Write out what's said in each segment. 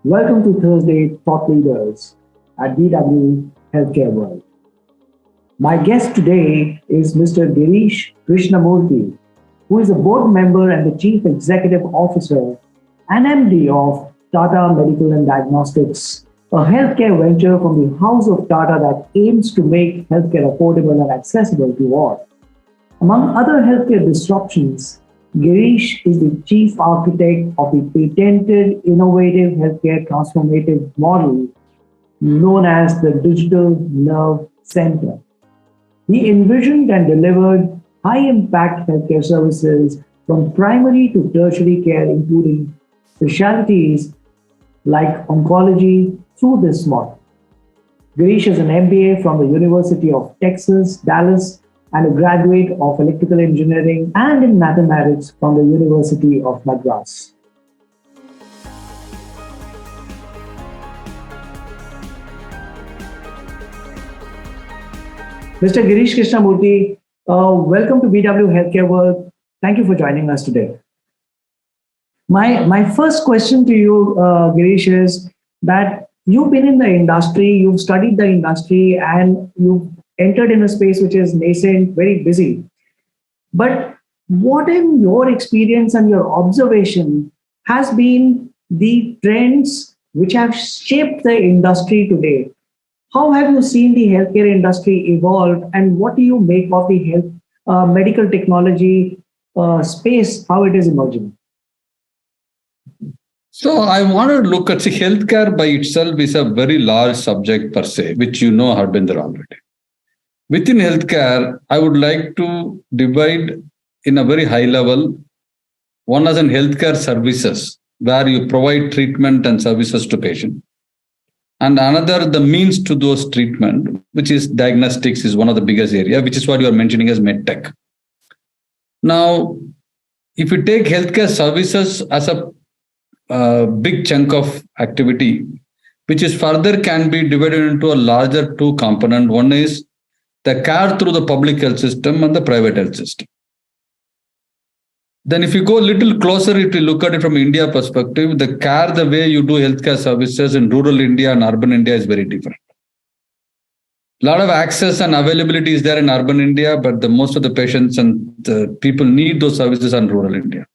Welcome to Thursday Thought Leaders at DW Healthcare World. My guest today is Mr. Girish Krishnamurthy, who is a board member and the Chief Executive Officer and MD of Tata Medical and Diagnostics, a healthcare venture from the House of Tata that aims to make healthcare affordable and accessible to all. Among other healthcare disruptions, Girish is the chief architect of the patented innovative healthcare transformative model known as the Digital Nerve Center. He envisioned and delivered high-impact healthcare services from primary to tertiary care, including specialties like oncology through this model. Girish has an MBA from the University of Texas, Dallas, and a graduate of electrical engineering and in mathematics from the University of Madras. Mr. Girish Krishnamurthy, welcome to BW Healthcare World. Thank you for joining us today. My first question to you, Girish, is that you've been in the industry, you've studied the industry, and you've entered in a space which is nascent, very busy. But what in your experience and your observation has been the trends which have shaped the industry today? How have you seen the healthcare industry evolve, and what do you make of the medical technology space, how it is emerging? So I want to look at healthcare by itself is a very large subject per se, which you know Harbinder already. Within healthcare, I would like to divide in a very high level. One is in healthcare services, where you provide treatment and services to patients. And another, the means to those treatment, which is diagnostics, is one of the biggest area, which is what you are mentioning as medtech. Now, if you take healthcare services as a big chunk of activity, which is further can be divided into a larger two component. One is the care through the public health system and the private health system. Then if you go a little closer, if you look at it from India perspective, the care, the way you do healthcare services in rural India and urban India is very different. A lot of access and availability is there in urban India, but most of the patients and the people need those services in rural India.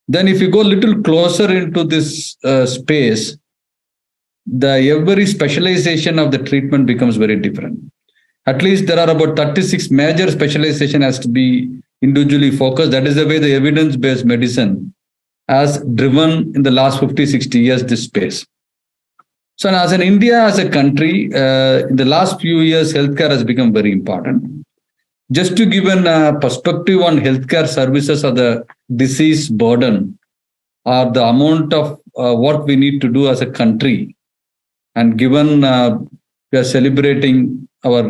Then if you go a little closer into this space, every specialization of the treatment becomes very different. At least there are about 36 major specialization has to be individually focused. That is the way the evidence-based medicine has driven in the last 50, 60 years this space. So as in India, as a country, in the last few years, healthcare has become very important. Just to give a perspective on healthcare services or the disease burden or the amount of work we need to do as a country, and given we are celebrating our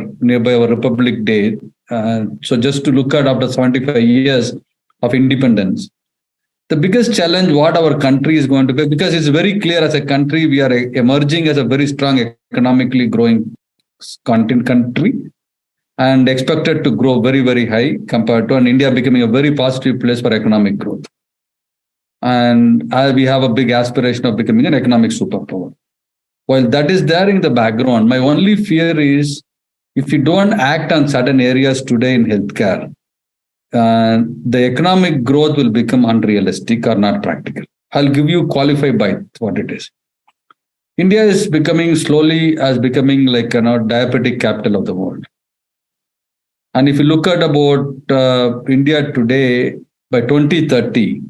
Republic Day, so just to look at after 75 years of independence, the biggest challenge what our country is going to be, because it's very clear as a country, we are emerging as a very strong economically growing country and expected to grow very, very high compared to India becoming a very positive place for economic growth. And we have a big aspiration of becoming an economic superpower. While that is there in the background, my only fear is if you don't act on certain areas today in healthcare, the economic growth will become unrealistic or not practical. I'll give you qualify by what it is. India is becoming slowly as becoming like diabetic capital of the world. And if you look at about India today, by 2030,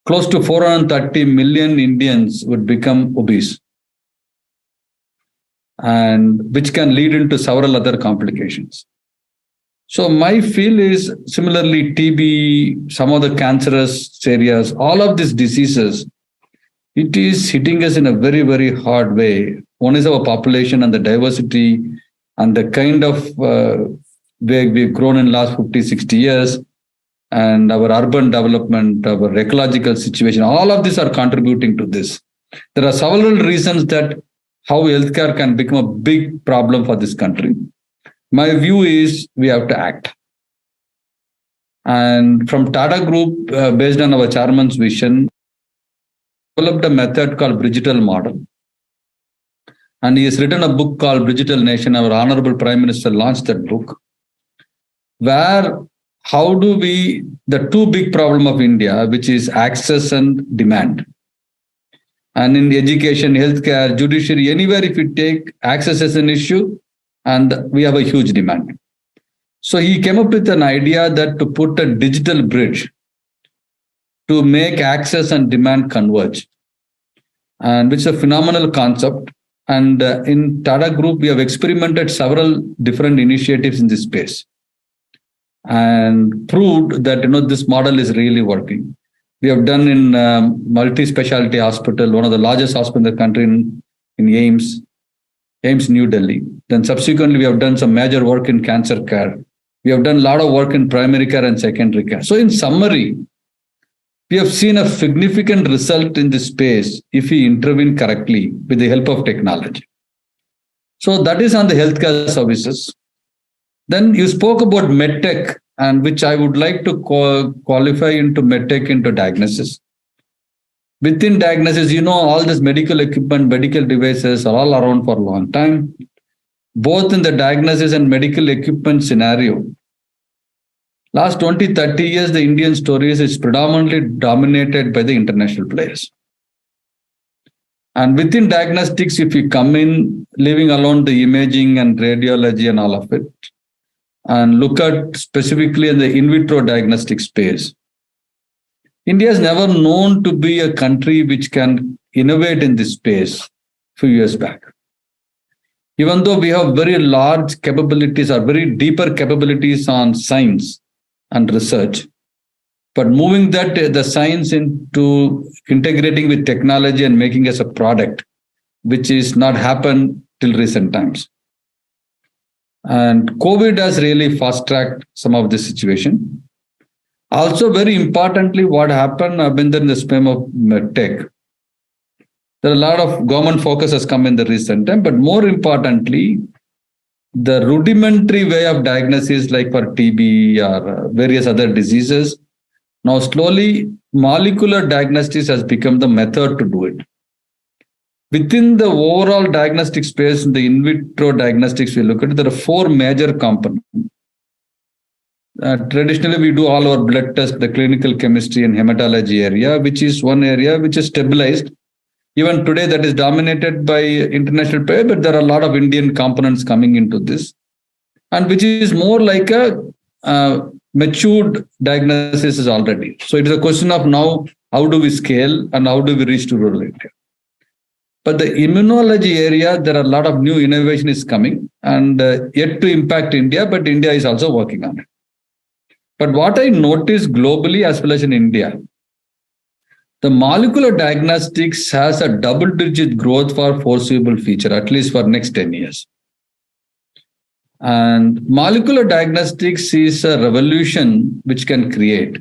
close to 430 million Indians would become obese, and which can lead into several other complications. So my feel is similarly TB, some of the cancerous areas, all of these diseases, it is hitting us in a very, very hard way. One is our population and the diversity and the kind of way we've grown in the last 50, 60 years, and our urban development, our ecological situation, all of these are contributing to this. There are several reasons that how healthcare can become a big problem for this country. My view is we have to act. And from Tata Group, based on our chairman's vision, developed a method called Digital model. And he has written a book called Digital Nation. Our Honorable Prime Minister launched that book, where how do we, the two big problem of India, which is access and demand. And in education, healthcare, judiciary, anywhere if you take access as an issue, and we have a huge demand. So he came up with an idea that to put a digital bridge to make access and demand converge, and which is a phenomenal concept. And in Tata Group, we have experimented several different initiatives in this space and proved that this model is really working. We have done in multi-specialty hospital, one of the largest hospitals in the country in AIIMS New Delhi. Then subsequently, we have done some major work in cancer care. We have done a lot of work in primary care and secondary care. So in summary, we have seen a significant result in this space if we intervene correctly with the help of technology. So that is on the healthcare services. Then you spoke about medtech, and which I would like to qualify into medtech into diagnosis. Within diagnosis, all this medical equipment, medical devices are all around for a long time. Both in the diagnosis and medical equipment scenario, last 20, 30 years, the Indian stories is predominantly dominated by the international players. And within diagnostics, if you come in, leaving alone the imaging and radiology and all of it, and look at specifically in the in vitro diagnostic space, India is never known to be a country which can innovate in this space a few years back. Even though we have very large capabilities or very deeper capabilities on science and research, but moving the science into integrating with technology and making as a product, which is not happened till recent times. And COVID has really fast-tracked some of this situation. Also, very importantly, what happened in the space of medtech, there are a lot of government focus has come in the recent time, but more importantly, the rudimentary way of diagnosis, like for TB or various other diseases, now slowly molecular diagnostics has become the method to do it. Within the overall diagnostic space, in the in vitro diagnostics, we look at it, there are four major components. Traditionally, we do all our blood tests, the clinical chemistry and hematology area, which is one area which is stabilized. Even today, that is dominated by international players, but there are a lot of Indian components coming into this, and which is more like a matured diagnosis is already. So it is a question of now, how do we scale and how do we reach to rural India? But the immunology area, there are a lot of new innovation is coming and yet to impact India, but India is also working on it. But what I noticed globally as well as in India, the molecular diagnostics has a double-digit growth for foreseeable future, at least for next 10 years. And molecular diagnostics is a revolution which can create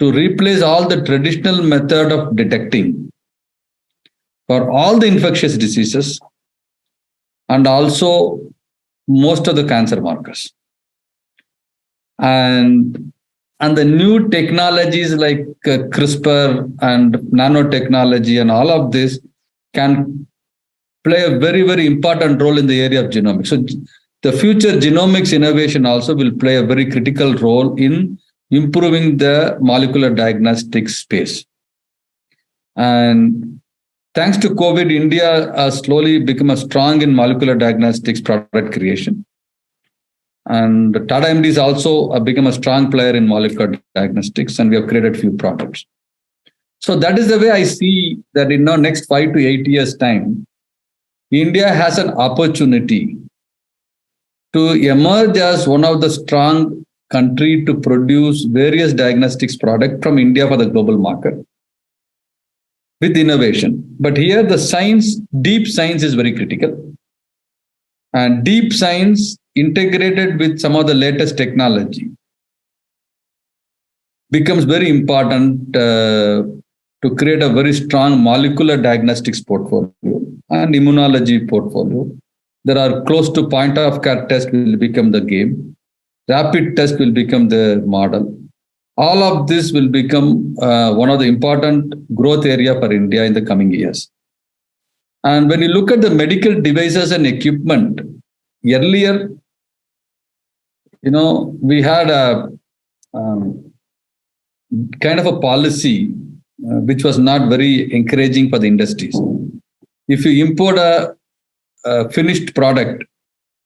to replace all the traditional method of detecting for all the infectious diseases and also most of the cancer markers. And the new technologies like CRISPR and nanotechnology and all of this can play a very, very important role in the area of genomics. So the future genomics innovation also will play a very critical role in improving the molecular diagnostics space. And thanks to COVID, India has slowly become a strong in molecular diagnostics product creation. And Tata MD is also become a strong player in molecular diagnostics, and we have created a few products. So that is the way I see that in the next 5 to 8 years' time, India has an opportunity to emerge as one of the strong country to produce various diagnostics products from India for the global market with innovation. But here the science, deep science is very critical. And deep science integrated with some of the latest technology becomes very important to create a very strong molecular diagnostics portfolio and immunology portfolio. There are close to point of care test will become the game. Rapid test will become the model. All of this will become one of the important growth area for India in the coming years. And when you look at the medical devices and equipment, earlier, we had a kind of a policy which was not very encouraging for the industries. If you import a finished product,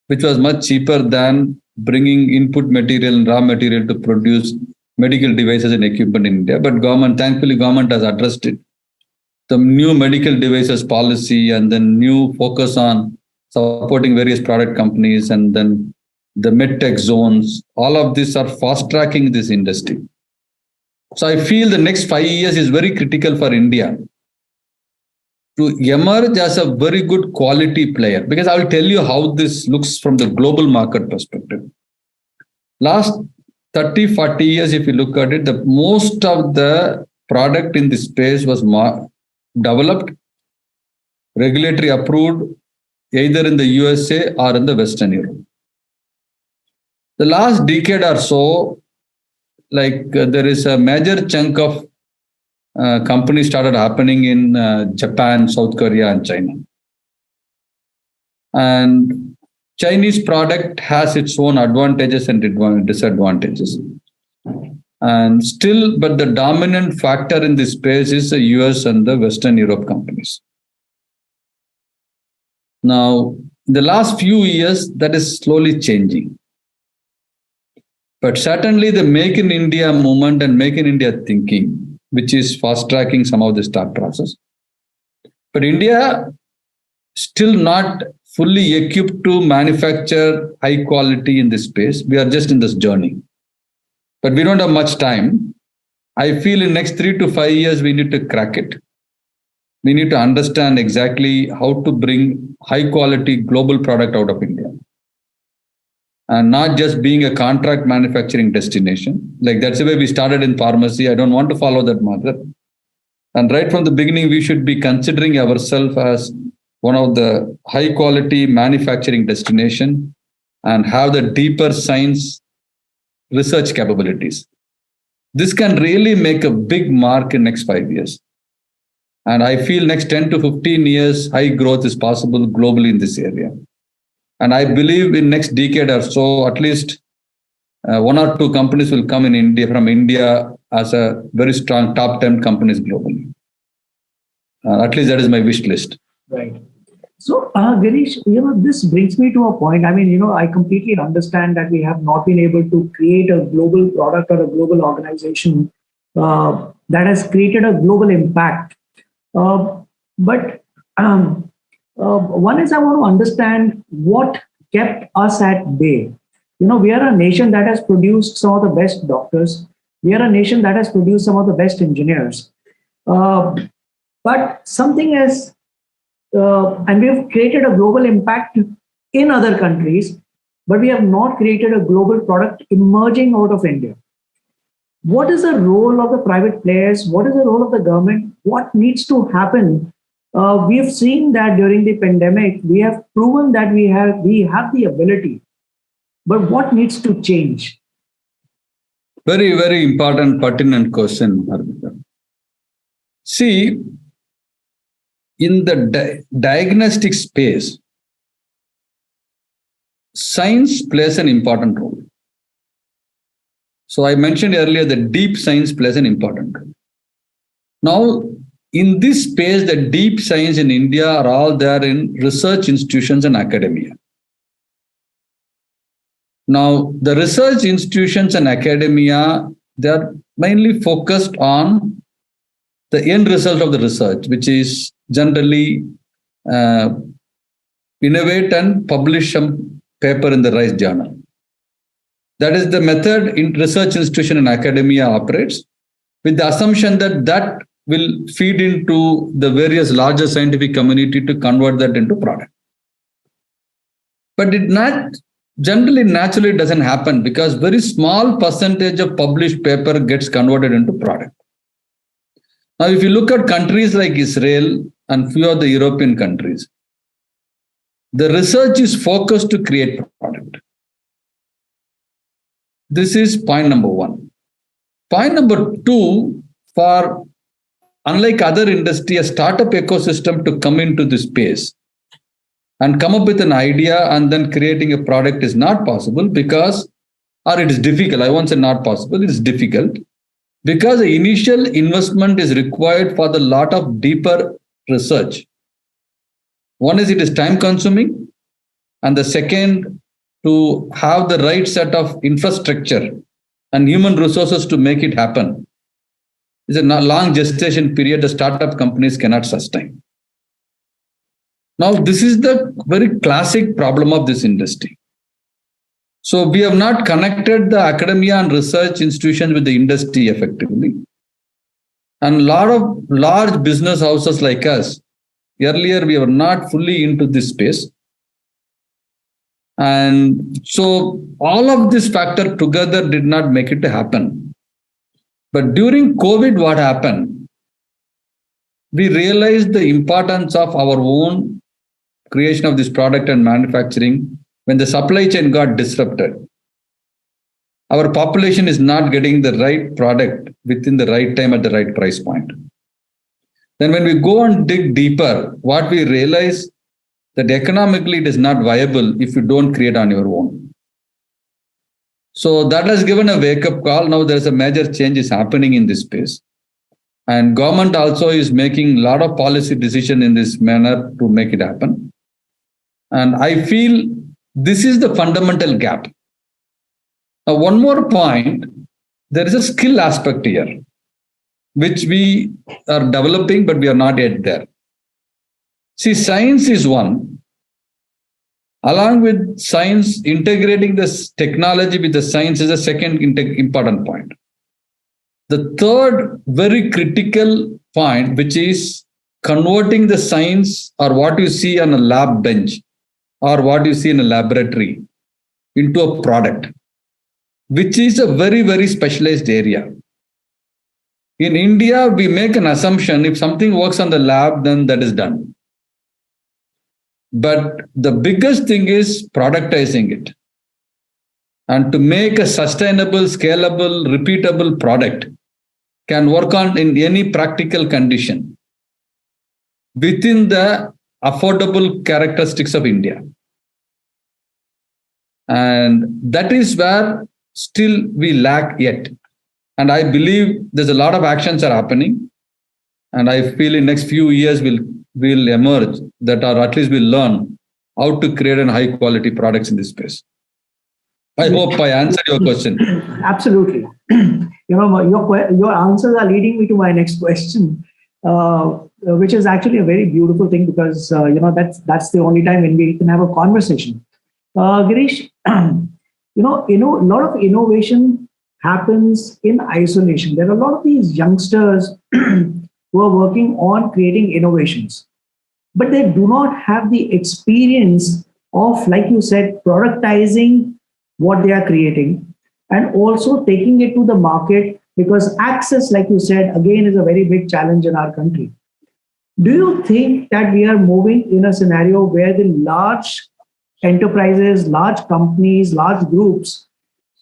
which was much cheaper than bringing input material and raw material to produce medical devices and equipment in India, but thankfully, government has addressed it. The new medical devices policy and then new focus on supporting various product companies and then the medtech zones, all of these are fast tracking this industry. So I feel the next 5 years is very critical for India to emerge as a very good quality player, because I will tell you how this looks from the global market perspective. Last 30, 40 years, if you look at it, the most of the product in this space was developed, regulatory approved, either in the USA or in the Western Europe. The last decade or so, there is a major chunk of companies started happening in Japan, South Korea, and China. And Chinese product has its own advantages and disadvantages. And still, but the dominant factor in this space is the US and the Western Europe companies. Now, in the last few years, that is slowly changing. But certainly the Make in India movement and Make in India thinking, which is fast tracking some of this thought process. But India still not fully equipped to manufacture high quality in this space. We are just in this journey. But we don't have much time. I feel in next 3 to 5 years, we need to crack it. We need to understand exactly how to bring high quality global product out of India. And not just being a contract manufacturing destination. That's the way we started in pharmacy. I don't want to follow that model. And right from the beginning, we should be considering ourselves as one of the high quality manufacturing destination and have the deeper science research capabilities. This can really make a big mark in next 5 years. And I feel next 10 to 15 years, high growth is possible globally in this area. And I believe in next decade or so, at least 1 or 2 companies will come from India as a very strong top 10 companies globally. At least that is my wish list. Right. So, Girish, this brings me to a point. I completely understand that we have not been able to create a global product or a global organization that has created a global impact. But one is I want to understand what kept us at bay. We are a nation that has produced some of the best doctors. We are a nation that has produced some of the best engineers. But something has, and we have created a global impact in other countries, but we have not created a global product emerging out of India. What is the role of the private players? What is the role of the government? What needs to happen? We have seen that during the pandemic, we have proven that we have the ability, but what needs to change? Very, very important, pertinent question, Harbinder. See, in the diagnostic space, science plays an important role. So I mentioned earlier that deep science plays an important role. Now, in this space, the deep science in India are all there in research institutions and academia. Now, the research institutions and academia, they are mainly focused on the end result of the research, which is generally innovate and publish some paper in the right journal. That is the method in research institution and academia operates, with the assumption that that will feed into the various larger scientific community to convert that into product. But it not generally naturally doesn't happen, because very small percentage of published paper gets converted into product. Now, if you look at countries like Israel and few of the European countries, the research is focused to create product. This is point number one. Point number two, for unlike other industry, a startup ecosystem to come into this space and come up with an idea and then creating a product is not possible because, or it is difficult. I won't say not possible, it is difficult because the initial investment is required for the lot of deeper research. One is it is time consuming, and the second, to have the right set of infrastructure and human resources to make it happen is a long gestation period the startup companies cannot sustain. Now, this is the very classic problem of this industry. So we have not connected the academia and research institutions with the industry effectively. And a lot of large business houses like us, earlier we were not fully into this space. And so all of this factor together did not make it happen. But during COVID, what happened? We realized the importance of our own creation of this product and manufacturing when the supply chain got disrupted. Our population is not getting the right product within the right time at the right price point. Then when we go and dig deeper, what we realize that economically it is not viable if you don't create on your own. So that has given a wake-up call. Now there's a major change is happening in this space. And government also is making a lot of policy decision in this manner to make it happen. And I feel this is the fundamental gap. Now, one more point, there is a skill aspect here, which we are developing, but we are not yet there. See, science is one. Along with science, integrating this technology with the science is a second important point. The third very critical point, which is converting the science or what you see on a lab bench or what you see in a laboratory into a product, which is a very, very specialized area. In India, we make an assumption if something works on the lab, then that is done. But the biggest thing is productizing it. And to make a sustainable, scalable, repeatable product can work on in any practical condition within the affordable characteristics of India. And that is where still we lack yet. And I believe there's a lot of actions are happening. And I feel in next few years will emerge that, or at least we'll learn how to create a high quality products in this space. I hope I answered your question. Absolutely. Your answers are leading me to my next question, which is actually a very beautiful thing because that's the only time when we can have a conversation. Girish, a lot of innovation happens in isolation. There are a lot of these youngsters who are working on creating innovations, but they do not have the experience of, like you said, productizing what they are creating and also taking it to the market, because access, like you said, again, is a very big challenge in our country. Do you think that we are moving in a scenario where the large enterprises, large companies, large groups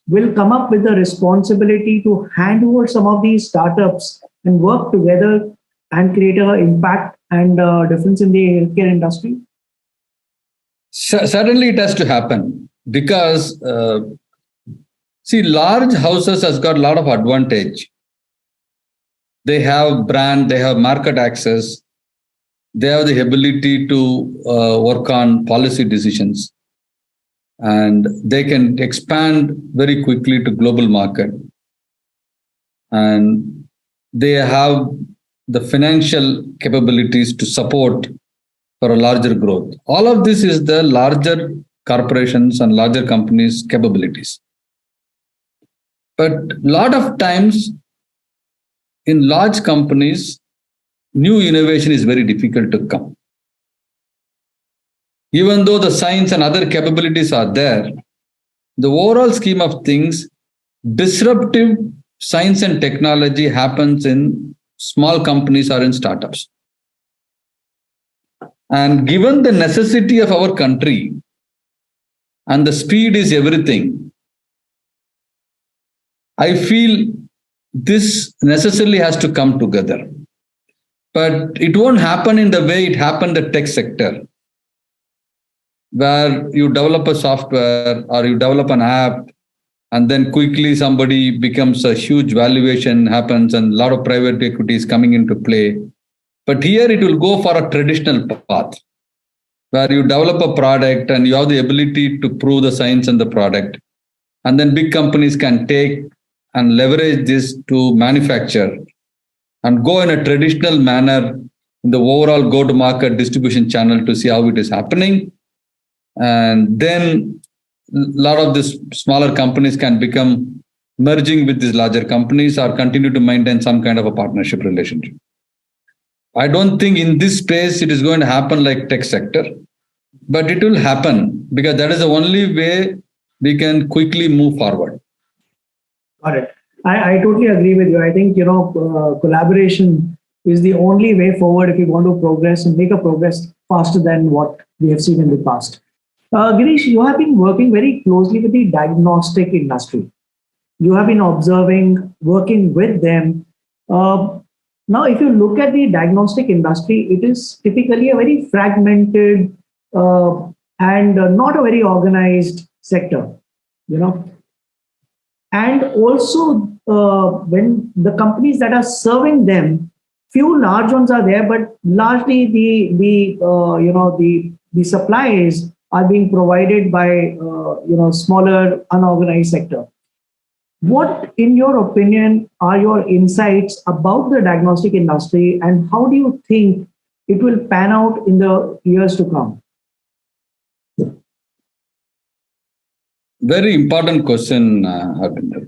will come up with the responsibility to hand over some of these startups and work together and create an impact and difference in the healthcare industry? Certainly it has to happen because, see, large houses has got a lot of advantage. They have brand, they have market access, they have the ability to work on policy decisions, and they can expand very quickly to global market. And they have the financial capabilities to support for a larger growth. All of this is the larger corporations and larger companies' capabilities. But a lot of times in large companies, new innovation is very difficult to come. Even though the science and other capabilities are there, the overall scheme of things, disruptive science and technology happens in small companies or in startups. And given the necessity of our country and the speed is everything, I feel this necessarily has to come together. But it won't happen in the way it happened in the tech sector, where you develop a software or you develop an app, and then quickly somebody becomes a huge valuation happens and a lot of private equity is coming into play. But here it will go for a traditional path, where you develop a product and you have the ability to prove the science in the product. And then big companies can take and leverage this to manufacture and go in a traditional manner in the overall go-to-market distribution channel to see how it is happening. And then a lot of these smaller companies can become merging with these larger companies or continue to maintain some kind of a partnership relationship. I don't think in this space it is going to happen like tech sector, but it will happen because that is the only way we can quickly move forward. Got it. I totally agree with you. I think, collaboration is the only way forward if we want to progress and make a progress faster than what we have seen in the past. Girish, you have been working very closely with the diagnostic industry. You have been observing, working with them. Now, if you look at the diagnostic industry, it is typically a very fragmented and not a very organized sector, you know. And also, when the companies that are serving them, few large ones are there, but largely the supplies are being provided by smaller unorganized sector. What, in your opinion, are your insights about the diagnostic industry, and how do you think it will pan out in the years to come? Very important question, Harbinder.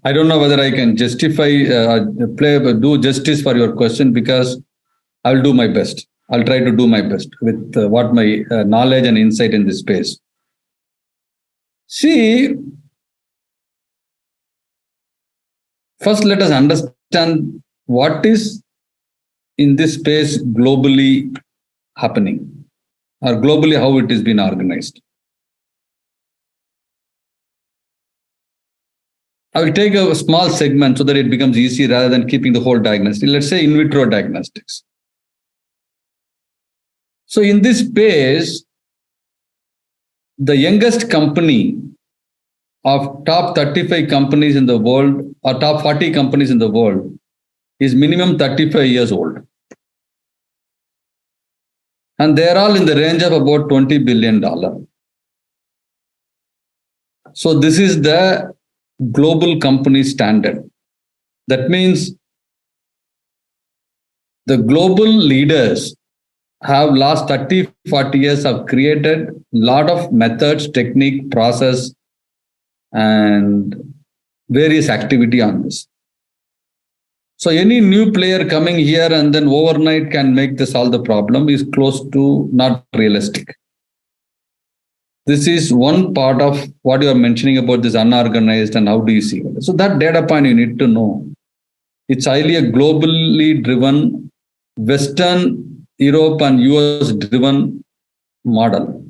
I don't know whether I can justify, do justice for your question, because I'll do my best. I'll try to do my best with what my knowledge and insight in this space. See, first let us understand what is in this space globally happening, or globally how it has been organized. I will take a small segment so that it becomes easy rather than keeping the whole diagnostic. Let's say in vitro diagnostics. So in this space, the youngest company of top 35 companies in the world or top 40 companies in the world is minimum 35 years old. And they're all in the range of about $20 billion. So this is the global company standard. That means the global leaders have last 30, 40 years have created a lot of methods, technique, process, and various activity on this. So any new player coming here and then overnight can make this solve the problem is close to not realistic. This is one part of what you are mentioning about this unorganized and how do you see it. So that data point you need to know. It's highly a globally driven, Western, Europe and US driven model.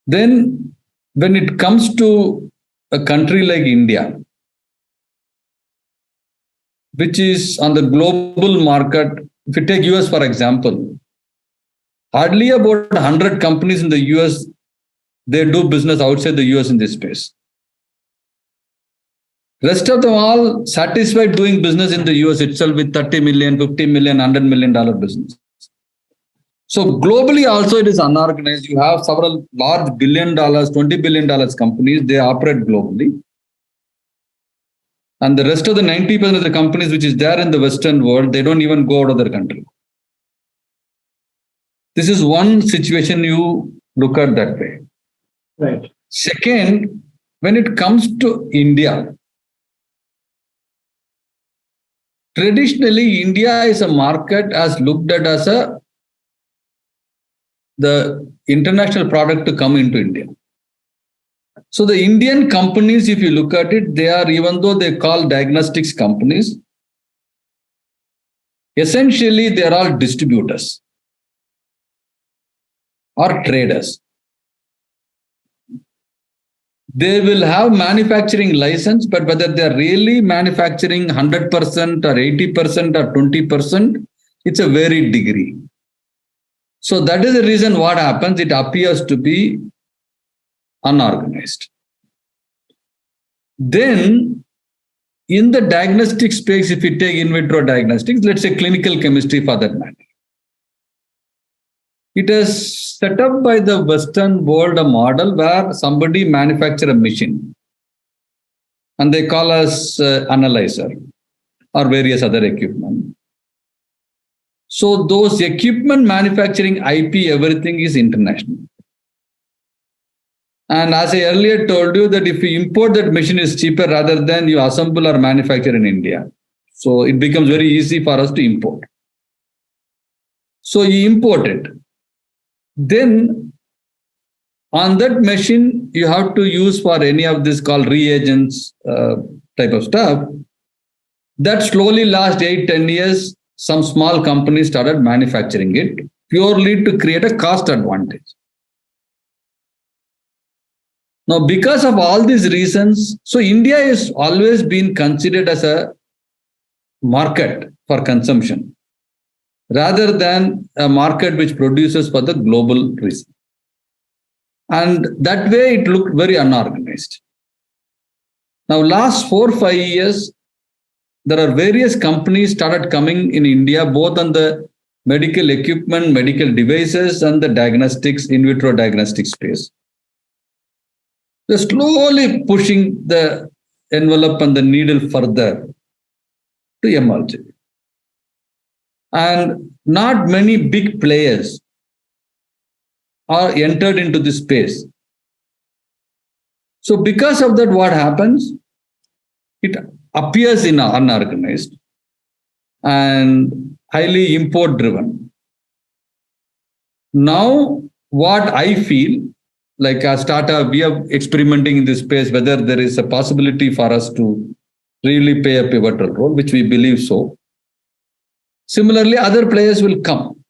Then when it comes to a country like India, which is on the global market, if you take US for example, hardly about 100 companies in the US, they do business outside the US in this space. Rest of them all satisfied doing business in the US itself with 30 million, 50 million, $100 million business. So globally also it is unorganized. You have several large $1 billion, $20 billion companies, they operate globally. And the rest of the 90% of the companies which is there in the Western world, they don't even go out of their country. This is one situation you look at that way. Right. Second, when it comes to India, traditionally India is a market as looked at as the international product to come into India. So the Indian companies, if you look at it, they are, even though they call diagnostics companies, essentially they are all distributors or traders. They will have manufacturing license, but whether they're really manufacturing 100% or 80% or 20%, it's a varied degree. So that is the reason what happens. It appears to be unorganized. Then, in the diagnostic space, if you take in vitro diagnostics, let's say clinical chemistry for that matter, it is set up by the Western world a model where somebody manufactures a machine and they call us analyzer or various other equipment. So those equipment manufacturing IP, everything is international. And as I earlier told you that if you import that machine is cheaper rather than you assemble or manufacture in India. So it becomes very easy for us to import. So you import it. Then on that machine, you have to use for any of this called reagents type of stuff. That slowly last 8-10 years, some small companies started manufacturing it purely to create a cost advantage. Now, because of all these reasons, so India has always been considered as a market for consumption rather than a market which produces for the global reason. And that way it looked very unorganized. Now, last 4-5 years, there are various companies started coming in India, both on the medical equipment, medical devices, and the diagnostics, in vitro diagnostic space. They're slowly pushing the envelope and the needle further to emerge. And not many big players are entered into this space. So because of that, what happens? It appears in unorganized and highly import driven. Now, what I feel, like as Tata, we are experimenting in this space, whether there is a possibility for us to really play a pivotal role, which we believe so. Similarly, other players will come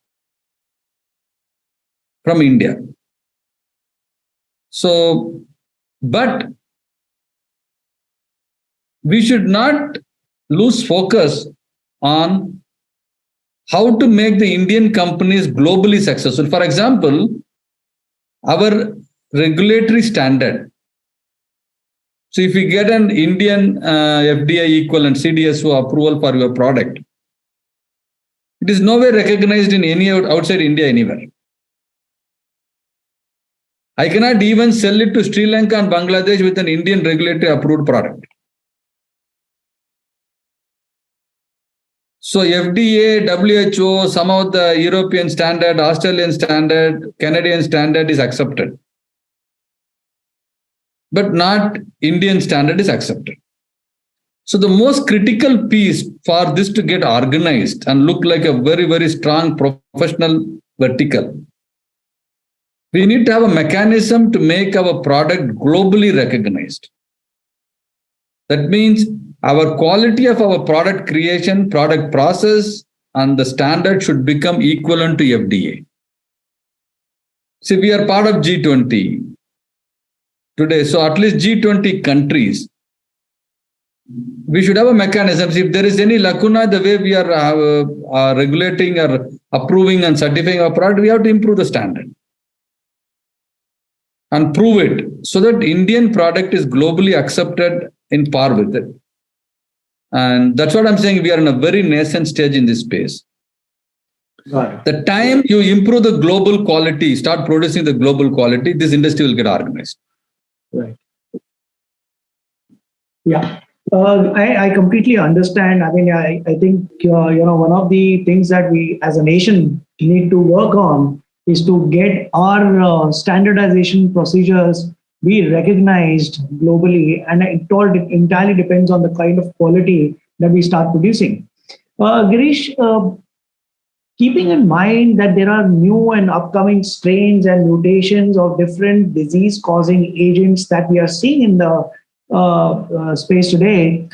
from India. So, but we should not lose focus on how to make the Indian companies globally successful. For example, our regulatory standard. So if you get an Indian FDA equivalent CDSO approval for your product, it is nowhere recognized in any outside India anywhere. I cannot even sell it to Sri Lanka and Bangladesh with an Indian regulatory approved product. So FDA, WHO, some of the European standard, Australian standard, Canadian standard is accepted. But not Indian standard is accepted. So the most critical piece for this to get organized and look like a very, very strong professional vertical, we need to have a mechanism to make our product globally recognized. That means our quality of our product creation, product process, and the standard should become equivalent to FDA. See, we are part of G20 today. So at least G20 countries, we should have a mechanism. If there is any lacuna, the way we are regulating or approving and certifying our product, we have to improve the standard and prove it so that Indian product is globally accepted in par with it. And that's what I'm saying. We are in a very nascent stage in this space. Right. The time you improve the global quality, start producing the global quality, this industry will get organized. Right. Yeah. I completely understand. I mean, I think, one of the things that we as a nation need to work on is to get our standardization procedures be recognized globally. And it all entirely depends on the kind of quality that we start producing. Girish, keeping in mind that there are new and upcoming strains and mutations of different disease-causing agents that we are seeing in the space today,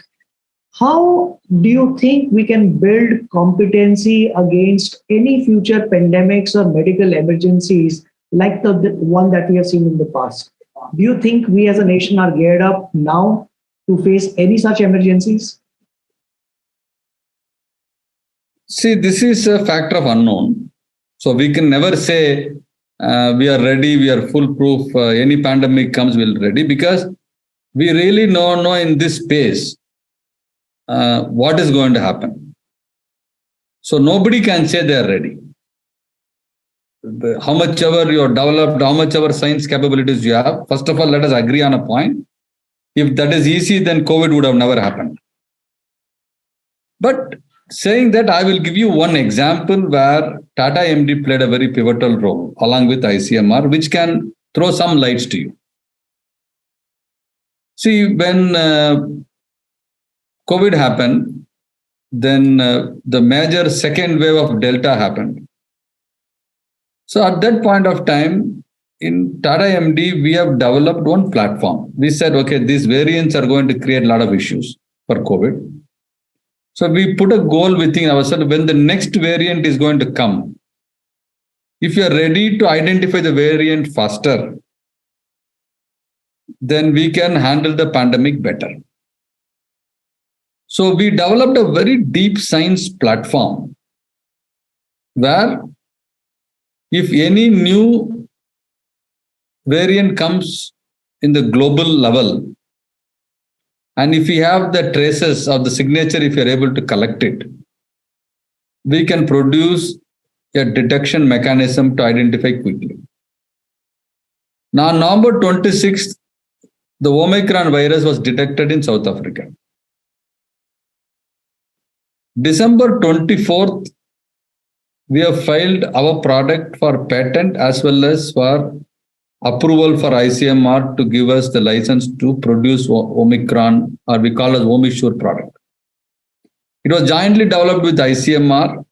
how do you think we can build competency against any future pandemics or medical emergencies like the one that we have seen in the past? Do you think we as a nation are geared up now to face any such emergencies? See, this is a factor of unknown. So we can never say we are ready, we are foolproof. Any pandemic comes, we're ready, because we really don't know in this space what is going to happen. So nobody can say they are ready. How much ever you are developed, how much ever science capabilities you have, first of all, let us agree on a point. If that is easy, then COVID would have never happened. But saying that, I will give you one example where Tata MD played a very pivotal role along with ICMR, which can throw some lights to you. See, when COVID happened, then the major second wave of Delta happened. So at that point of time, in Tata MD, we have developed one platform. We said, okay, these variants are going to create a lot of issues for COVID. So we put a goal within ourselves: when the next variant is going to come, if you are ready to identify the variant faster, then we can handle the pandemic better. So we developed a very deep science platform where if any new variant comes in the global level, and if we have the traces of the signature, if you're able to collect it, we can produce a detection mechanism to identify quickly. Now, November 26th, the Omicron virus was detected in South Africa. December 24th, we have filed our product for patent as well as for approval for ICMR to give us the license to produce Omicron, or we call it Omisure product. It was jointly developed with ICMR,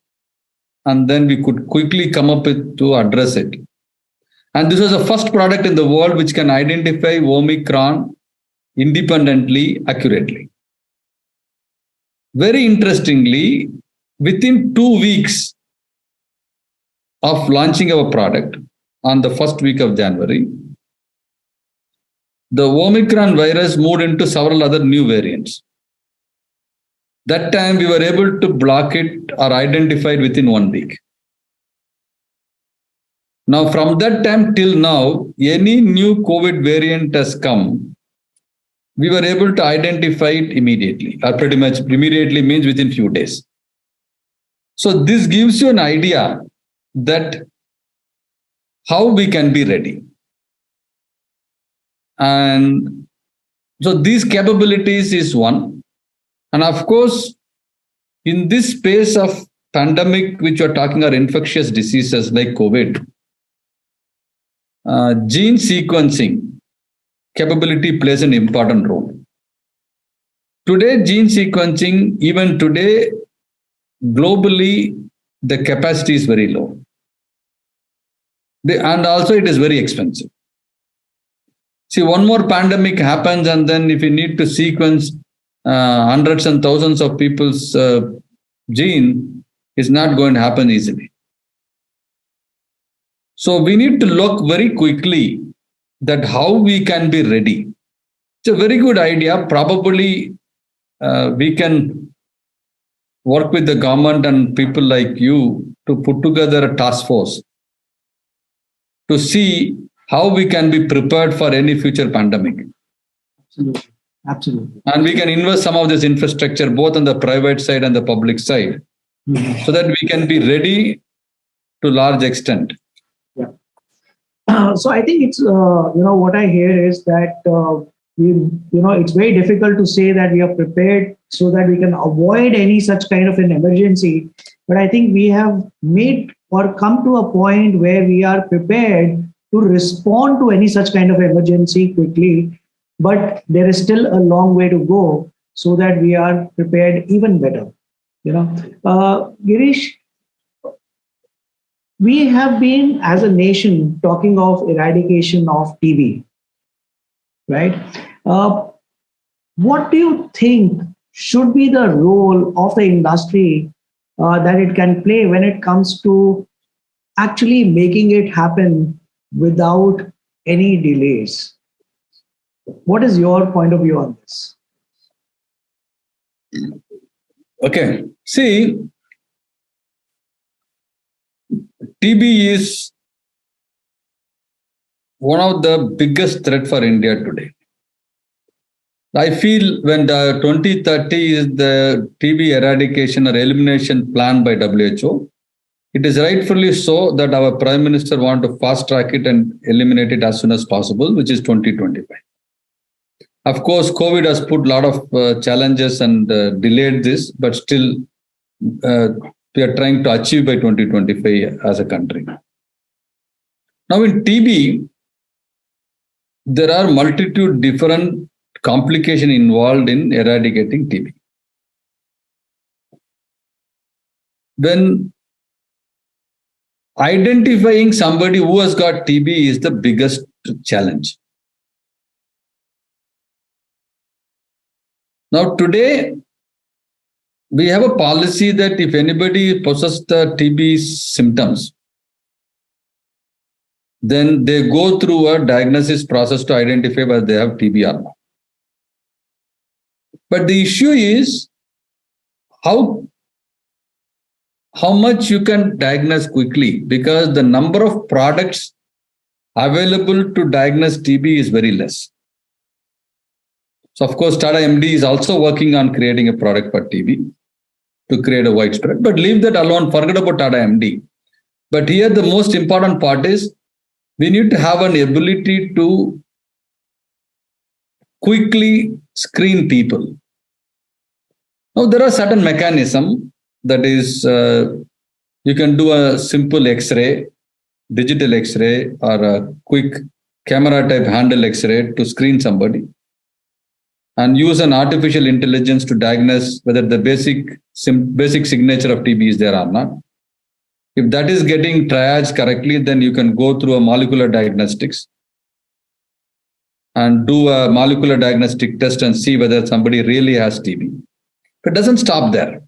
and then we could quickly come up with to address it. And this was the first product in the world which can identify Omicron independently, accurately. Very interestingly, within 2 weeks of launching our product, on the first week of January, the Omicron virus moved into several other new variants. That time we were able to block it or identify it within 1 week. Now, from that time till now, any new COVID variant has come, we were able to identify it immediately, or pretty much immediately means within few days. So this gives you an idea that how we can be ready. And so these capabilities is one. And of course, in this space of pandemic, which you're talking are infectious diseases like COVID, gene sequencing capability plays an important role. Today, gene sequencing, even today, globally, the capacity is very low. And also it is very expensive. See, one more pandemic happens, and then if you need to sequence hundreds and thousands of people's gene, it's not going to happen easily. So we need to look very quickly that how we can be ready. It's a very good idea. Probably we can work with the government and people like you to put together a task force to see how we can be prepared for any future pandemic. Absolutely. Absolutely. And we can invest some of this infrastructure both on the private side and the public side, so that we can be ready to large extent. Yeah. So I think it's, what I hear is that, it's very difficult to say that we are prepared so that we can avoid any such kind of an emergency. But I think we have made or come to a point where we are prepared to respond to any such kind of emergency quickly. But there is still a long way to go so that we are prepared even better. Girish, we have been as a nation talking of eradication of TB, right? What do you think should be the role of the industry that it can play when it comes to actually making it happen without any delays? What is your point of view on this? Okay. See, TB is one of the biggest threat for India today. I feel when the 2030 is the TB eradication or elimination plan by WHO, it is rightfully so that our Prime Minister want to fast track it and eliminate it as soon as possible, which is 2025. Of course, COVID has put a lot of challenges and delayed this, but still uh, we are trying to achieve by 2025 as a country. Now in TB, there are multitude different complications involved in eradicating TB. When identifying somebody who has got TB is the biggest challenge. Now today, we have a policy that if anybody possesses the TB symptoms, then they go through a diagnosis process to identify whether they have TB or not. But the issue is how much you can diagnose quickly, because the number of products available to diagnose TB is very less. So of course, Tata MD is also working on creating a product for TB to create a widespread. But leave that alone, forget about Tata MD. But here the most important part is we need to have an ability to quickly screen people. Now there are certain mechanisms, that is, you can do a simple X-ray, digital X-ray, or a quick camera type handle X-ray to screen somebody, and use an artificial intelligence to diagnose whether the basic signature of TB is there or not. If that is getting triaged correctly, then you can go through a molecular diagnostics and do a molecular diagnostic test and see whether somebody really has TB. It doesn't stop there.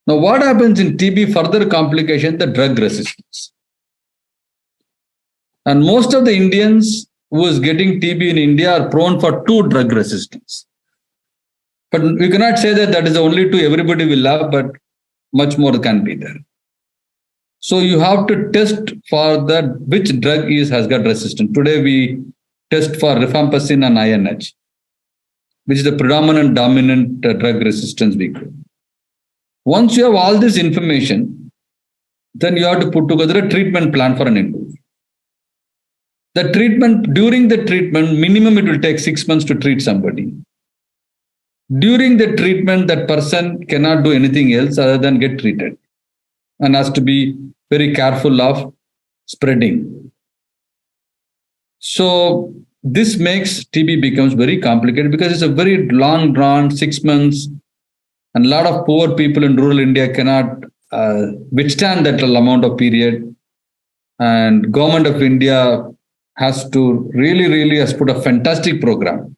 Now, what happens in TB, further complication, the drug resistance. And most of the Indians who is getting TB in India are prone for two drug resistance. But we cannot say that that is the only two everybody will have, but much more can be there. So you have to test for that which drug has got resistance. Today we test for rifampicin and INH, which is the predominant dominant drug resistance we could. Once you have all this information, then you have to put together a treatment plan for an individual. The treatment, during the treatment, minimum it will take 6 months to treat somebody. During the treatment, that person cannot do anything else other than get treated and has to be very careful of spreading. So this makes TB becomes very complicated because it's a very long drawn 6 months, and a lot of poor people in rural India cannot withstand that amount of period. And government of India has to really has put a fantastic program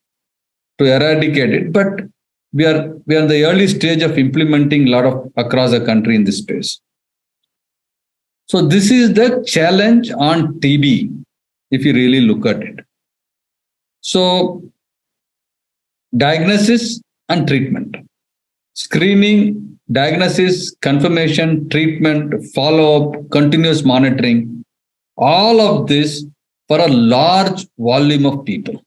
to eradicate it. But we are in the early stage of implementing a lot of across the country in this space. So this is the challenge on TB, if you really look at it. So diagnosis and treatment, screening, diagnosis, confirmation, treatment, follow-up, continuous monitoring, all of this for a large volume of people.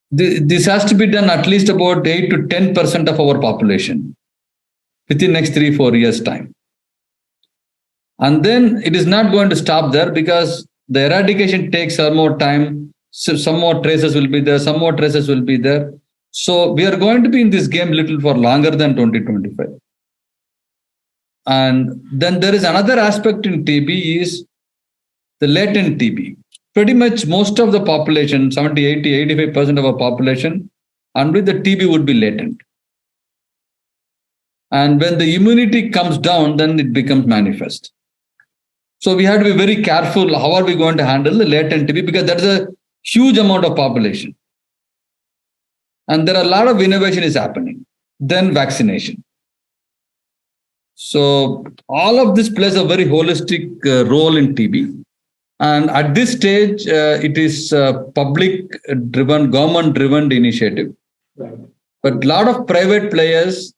This has to be done at least about 8 to 10% of our population within next 3-4 years time. And then it is not going to stop there, because the eradication takes some more time. So some more traces will be there, some more traces will be there. So we are going to be in this game little for longer than 2025. And then there is another aspect in TB is the latent TB. Pretty much most of the population, 70, 80, 85% of our population, and with the TB would be latent. And when the immunity comes down, then it becomes manifest. So we have to be very careful how are we going to handle the latent TB, because that is a huge amount of population. And there are a lot of innovation is happening. Then vaccination. So all of this plays a very holistic role in TB. And at this stage, it is public-driven, government-driven initiative. Right. But a lot of private players,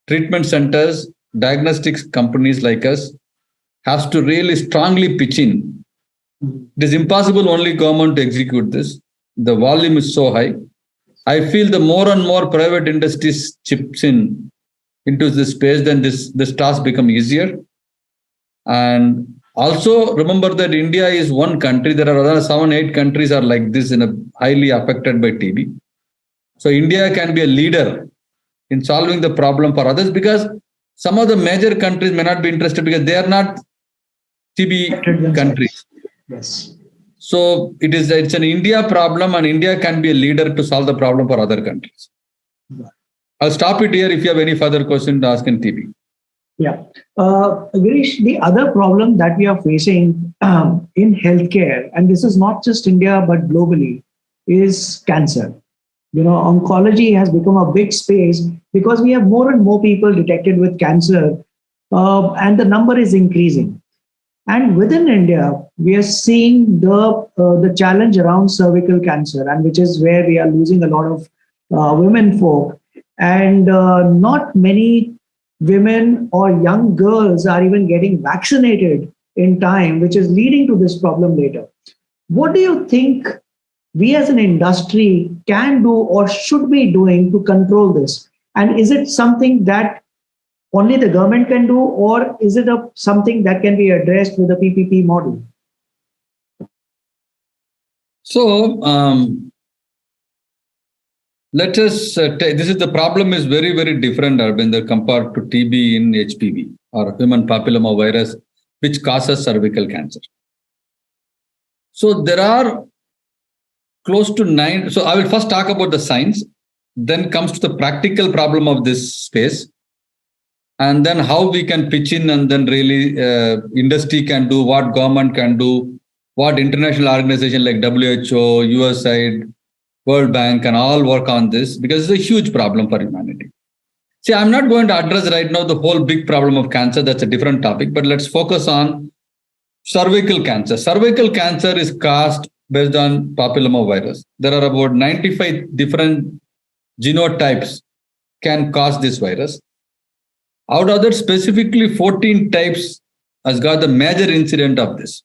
treatment centers, diagnostics companies like us, has to really strongly pitch in. It is impossible only government to execute this. The volume is so high. I feel the more and more private industries chips in into this space, then this task become easier. And also remember that India is one country. There are other 7, 8 countries are like this in a highly affected by TB. So India can be a leader in solving the problem for others, because some of the major countries may not be interested because they are not TB countries. Yes. So it's an India problem, and India can be a leader to solve the problem for other countries. I'll stop it here if you have any further question to ask in TB. Yeah. Girish, the other problem that we are facing in healthcare, and this is not just India but globally, is cancer. Oncology has become a big space because we have more and more people detected with cancer, and the number is increasing. And within India, we are seeing the challenge around cervical cancer, and which is where we are losing a lot of women folk, and not many women or young girls are even getting vaccinated in time, which is leading to this problem later. What do you think we as an industry can do or should be doing to control this? And is it something that only the government can do, or is it something that can be addressed with a PPP model? So let us take, this is the problem is very, very different, Harbinder, compared to TB in HPV or human papilloma virus, which causes cervical cancer. So there are close to 9. So I will first talk about the science, then comes to the practical problem of this space, and then how we can pitch in, and then really industry can do, what government can do, what international organization like WHO, USAID, World Bank can all work on this, because it's a huge problem for humanity. See, I'm not going to address right now the whole big problem of cancer. That's a different topic, but let's focus on cervical cancer. Cervical cancer is caused based on papilloma virus. There are about 95 different genotypes can cause this virus. Out of that, specifically 14 types has got the major incident of this.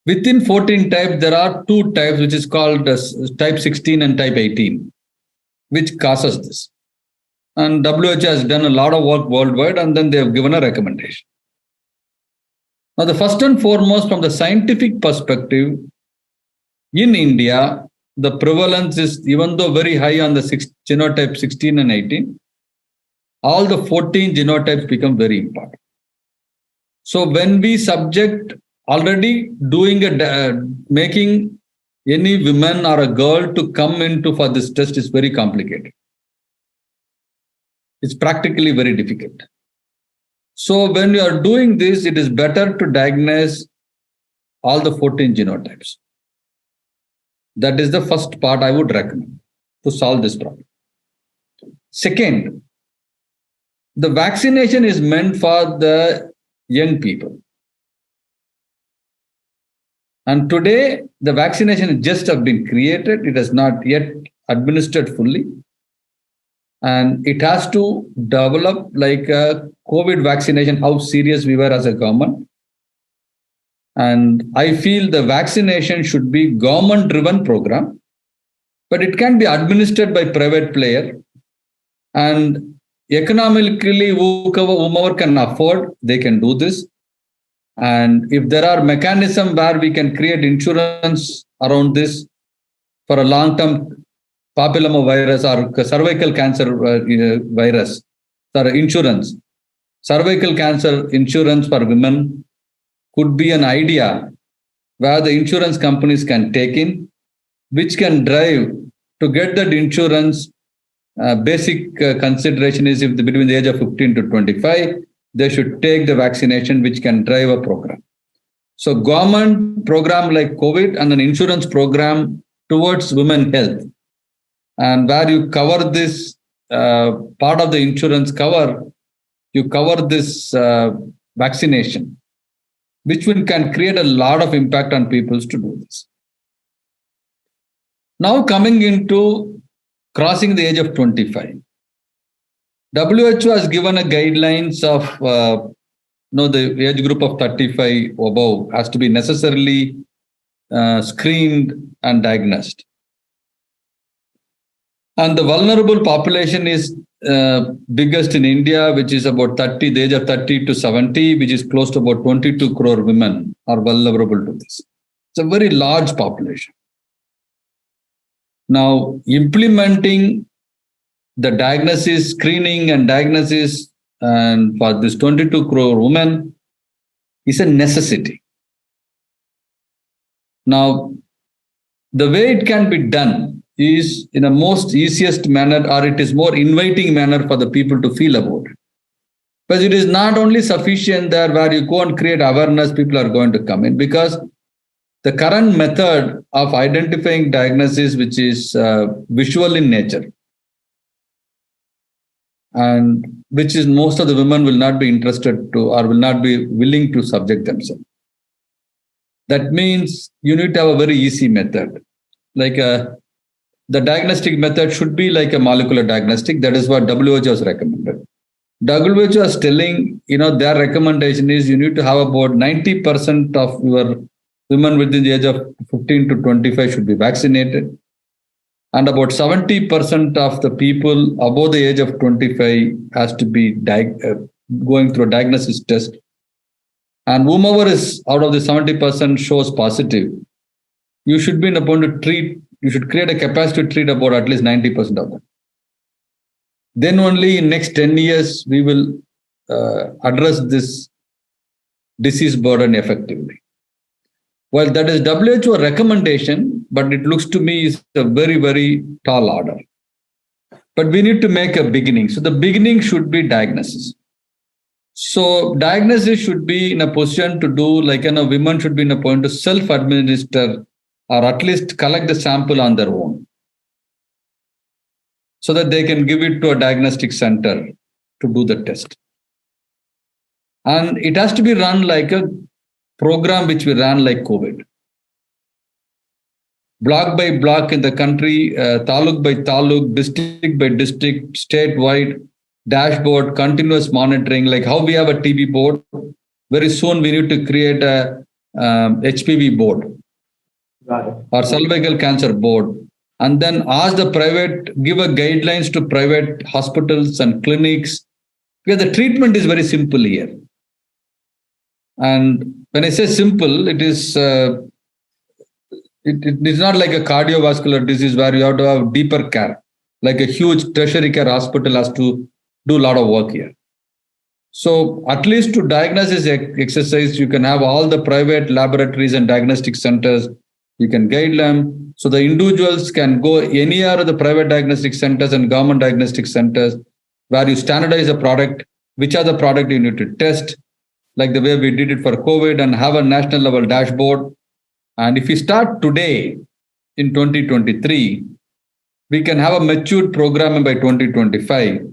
Within 14 types, there are 2 types, which is called type 16 and type 18, which causes this. And WHO has done a lot of work worldwide, and then they have given a recommendation. Now, the first and foremost, from the scientific perspective, in India, the prevalence is, even though very high on the genotype 16 and 18, all the 14 genotypes become very important. So when we subject, already doing making any woman or a girl to come into for this test is very complicated. It's practically very difficult. So when you are doing this, it is better to diagnose all the 14 genotypes. That is the first part I would recommend to solve this problem. Second, the vaccination is meant for the young people. And today, the vaccination just have been created. It has not yet administered fully. And it has to develop like a COVID vaccination, how serious we were as a government. And I feel the vaccination should be government-driven program, but it can be administered by private player. And economically, whomever can afford, they can do this. And if there are mechanisms where we can create insurance around this for a long-term papilloma virus or cervical cancer virus, insurance, cervical cancer insurance for women could be an idea where the insurance companies can take in, which can drive to get that insurance. Basic consideration is if between the age of 15 to 25, they should take the vaccination, which can drive a program. So government program like COVID and an insurance program towards women health, and where you cover this part of the insurance cover, you cover this vaccination. which can create a lot of impact on people to do this. Now coming into crossing the age of 25. WHO has given a guidelines of the age group of 35 above has to be necessarily screened and diagnosed. And the vulnerable population is biggest in India, which is about the age of 30 to 70, which is close to about 22 crore women are vulnerable to this. It's a very large population. Now, implementing the diagnosis, screening and diagnosis and for this 22 crore women is a necessity. Now, the way it can be done is in a most easiest manner, or it is more inviting manner for the people to feel about it. But it is not only sufficient there where you go and create awareness, people are going to come in, because the current method of identifying diagnosis, which is visual in nature, and which is most of the women will not be interested to or will not be willing to subject themselves. That means you need to have a very easy method. Like the diagnostic method should be like a molecular diagnostic. That is what WHO has recommended. WHO is telling, their recommendation is you need to have about 90% of your women within the age of 15 to 25 should be vaccinated. And about 70% of the people above the age of 25 has to be going through a diagnosis test. And whomever is out of the 70% shows positive, you should be in a point to treat, you should create a capacity to treat about at least 90% of them. Then only in next 10 years, we will address this disease burden effectively. Well, that is WHO recommendation, but it looks to me is a very, very tall order. But we need to make a beginning. So the beginning should be diagnosis. So diagnosis should be in a position to do, like, women should be in a point to self-administer or at least collect the sample on their own, so that they can give it to a diagnostic center to do the test. And it has to be run like a program which we ran like COVID. Block by block in the country, taluk by taluk, district by district, statewide, dashboard, continuous monitoring, like how we have a TB board. Very soon we need to create a HPV board or cervical cancer board. And then ask the give a guidelines to private hospitals and clinics, because the treatment is very simple here. And when I say simple, it is not like a cardiovascular disease where you have to have deeper care, like a huge tertiary care hospital has to do a lot of work here. So at least to diagnose this exercise, you can have all the private laboratories and diagnostic centers. You can guide them. So the individuals can go any of the private diagnostic centers and government diagnostic centers where you standardize a product, which are the product you need to test, like the way we did it for COVID, and have a national level dashboard. And if we start today in 2023, we can have a matured program by 2025.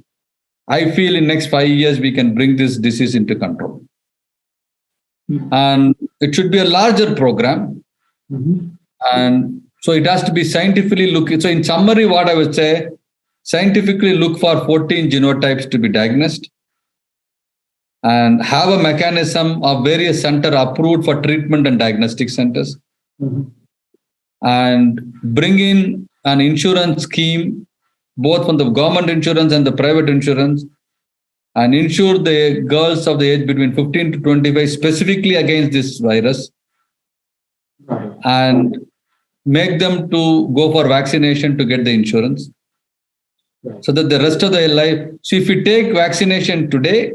I feel in next 5 years, we can bring this disease into control. Mm-hmm. And it should be a larger program. Mm-hmm. And so it has to be scientifically looked. So in summary, what I would say, scientifically look for 14 genotypes to be diagnosed and have a mechanism of various center approved for treatment and diagnostic centers. Mm-hmm. And bring in an insurance scheme, both from the government insurance and the private insurance, and insure the girls of the age between 15 to 25 specifically against this virus, and make them to go for vaccination to get the insurance, so that the rest of their life. So if you take vaccination today,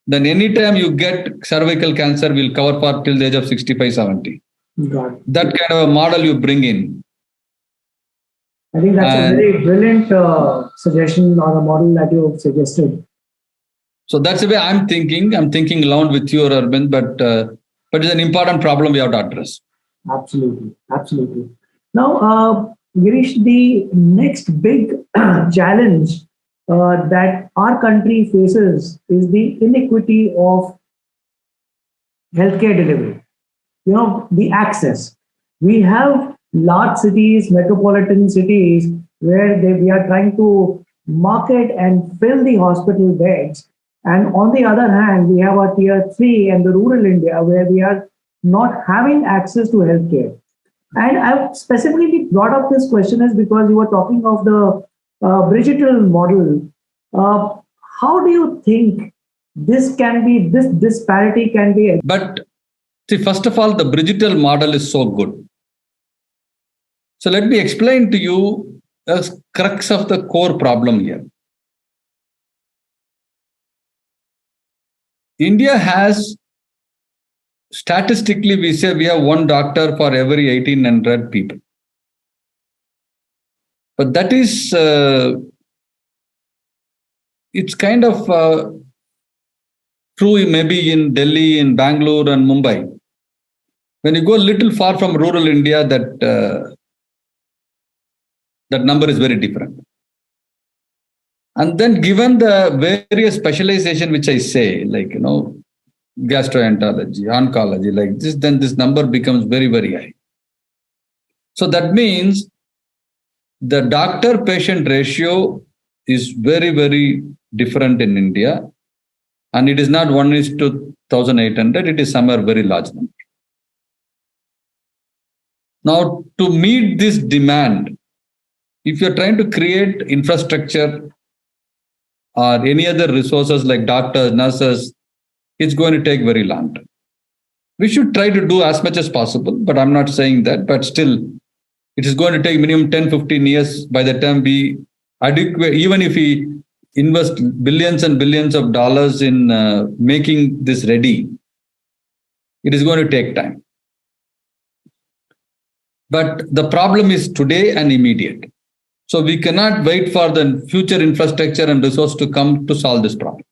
then anytime you get cervical cancer, will cover for till the age of 65, 70. That kind of a model you bring in. I think that's a very brilliant suggestion or a model that you have suggested. So that's the way I'm thinking. I'm thinking along with you, Harbinder, but it's an important problem we have to address. Absolutely. Absolutely. Now, Girish, the next big challenge that our country faces is the inequity of healthcare delivery. The access. We have large cities, metropolitan cities, where we are trying to market and fill the hospital beds. And on the other hand, we have our tier three and the rural India, where we are not having access to healthcare. And I've specifically brought up this question is because you were talking of the digital model. Uh, how do you think this disparity can be? But see, first of all, the digital model is so good. So let me explain to you the crux of the core problem here. India has, statistically, we say we have one doctor for every 1800 people. But that is, it's kind of true maybe in Delhi, in Bangalore, and Mumbai. When you go a little far from rural India, that number is very different. And then given the various specialization, which I say, like, gastroenterology, oncology, like this, then this number becomes very, very high. So that means the doctor-patient ratio is very, very different in India. And it is not 1:1,800, it is somewhere very large number. Now, to meet this demand, if you're trying to create infrastructure or any other resources like doctors, nurses, it's going to take very long time. We should try to do as much as possible, but I'm not saying that. But still, it is going to take minimum 10, 15 years by the time we adequate, even if we invest billions and billions of dollars in making this ready, it is going to take time. But the problem is today and immediate. So we cannot wait for the future infrastructure and resource to come to solve this problem.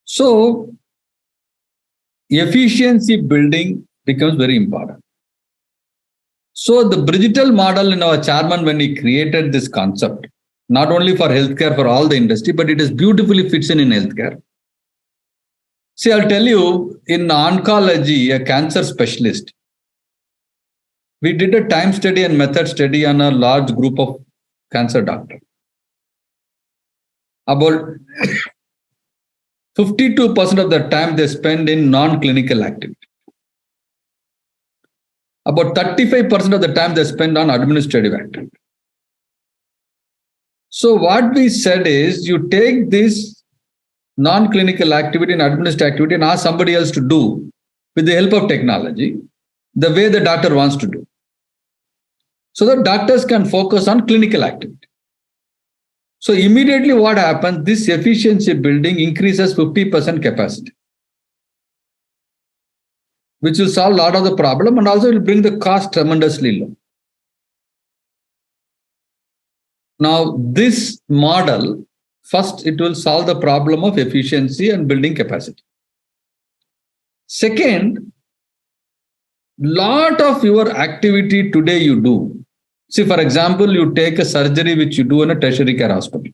So efficiency building becomes very important. So the digital model in our chairman, when he created this concept, not only for healthcare, for all the industry, but it is beautifully fits in healthcare. See, I'll tell you, in oncology, a cancer specialist, we did a time study and method study on a large group of cancer doctors. About 52% of the time they spend in non-clinical activity. About 35% of the time they spend on administrative activity. So what we said is, you take this non-clinical activity and administrative activity and ask somebody else to do with the help of technology, the way the doctor wants to do. So that doctors can focus on clinical activity. So immediately what happens, this efficiency building increases 50% capacity, which will solve a lot of the problem and also will bring the cost tremendously low. Now, this model, first, it will solve the problem of efficiency and building capacity. Second, lot of your activity today you do. See, for example, you take a surgery which you do in a tertiary care hospital.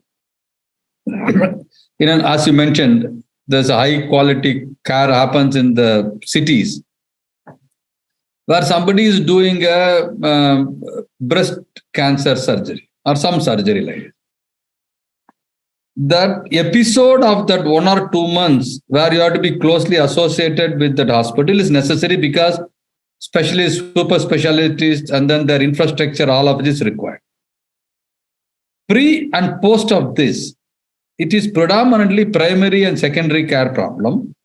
As you mentioned, there's a high quality care happens in the cities where somebody is doing a breast cancer surgery or some surgery like it. That episode of that 1 or 2 months where you have to be closely associated with that hospital is necessary because specialists, super specialists, and then their infrastructure, all of this is required. Pre and post of this, it is predominantly primary and secondary care problem,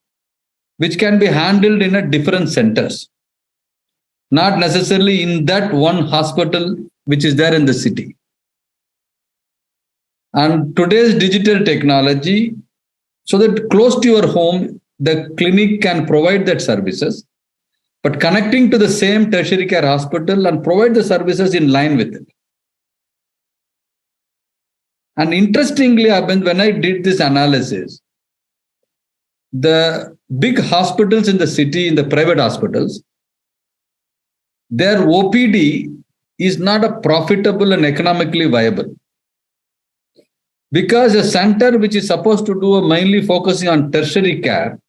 which can be handled in a different centers, not necessarily in that one hospital which is there in the city. And today's digital technology, so that close to your home, the clinic can provide that services, but connecting to the same tertiary care hospital and provide the services in line with it. And interestingly, when I did this analysis, the big hospitals in the city, in the private hospitals, their OPD is not a profitable and economically viable. Because a center which is supposed to do mainly focusing on tertiary care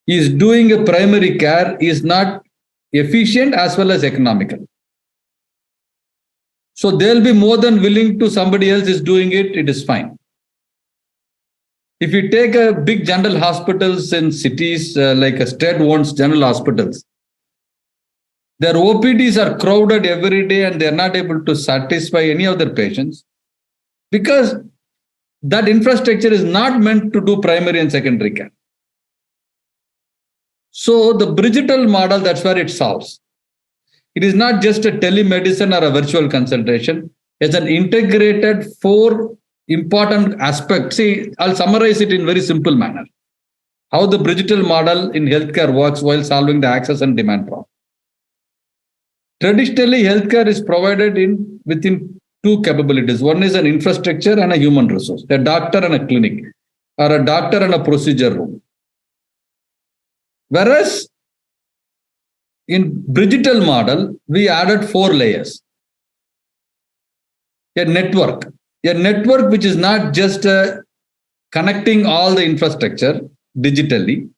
is doing a primary care is not efficient as well as economical. So they'll be more than willing to somebody else is doing it, it is fine. If you take a big general hospitals in cities like a state-owned general hospitals, their OPDs are crowded every day and they're not able to satisfy any of their patients because that infrastructure is not meant to do primary and secondary care. So the digital model, that's where it solves. It is not just a telemedicine or a virtual consultation. It's an integrated 4 important aspects. See, I'll summarize it in very simple manner. How the digital model in healthcare works while solving the access and demand problem. Traditionally, healthcare is provided within 2 capabilities. One is an infrastructure and a human resource, a doctor and a clinic, or a doctor and a procedure room. Whereas in digital model, we added 4 layers. A network which is not just connecting all the infrastructure digitally.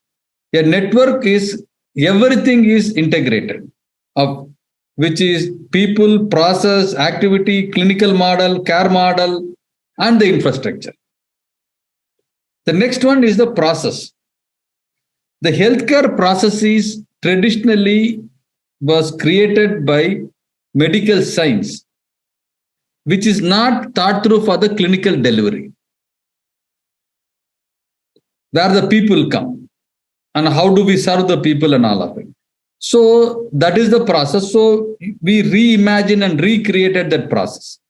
A network is everything is integrated, of which is people, process, activity, clinical model, care model, and the infrastructure. The next one is the process. The healthcare processes traditionally was created by medical science, which is not thought through for the clinical delivery, where the people come and how do we serve the people and all of it. So that is the process. So we reimagine and recreated that process,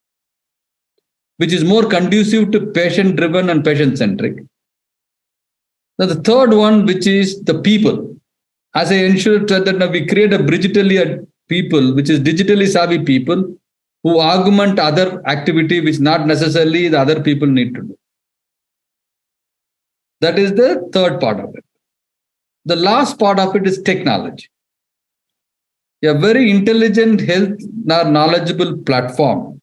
which is more conducive to patient-driven and patient-centric. Now the third one, which is the people. As I ensured that we create a digitally people, which is digitally savvy people who augment other activity which not necessarily the other people need to do. That is the third part of it. The last part of it is technology. A very intelligent, health, knowledgeable platform,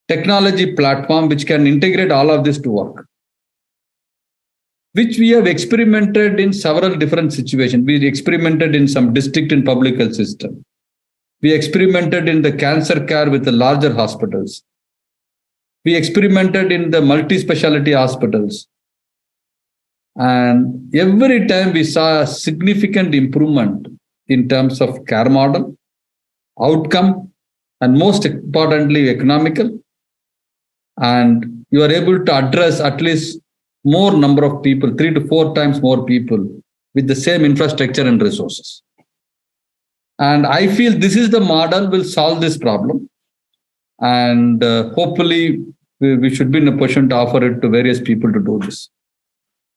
technology platform which can integrate all of this to work, which we have experimented in several different situations. We experimented in some district and public health system. We experimented in the cancer care with the larger hospitals. We experimented in the multi-specialty hospitals. And every time we saw a significant improvement in terms of care model, outcome, and most importantly, economical. And you are able to address at least more number of people, 3 to 4 times more people with the same infrastructure and resources. And I feel this is the model will solve this problem. And hopefully we should be in a position to offer it to various people to do this.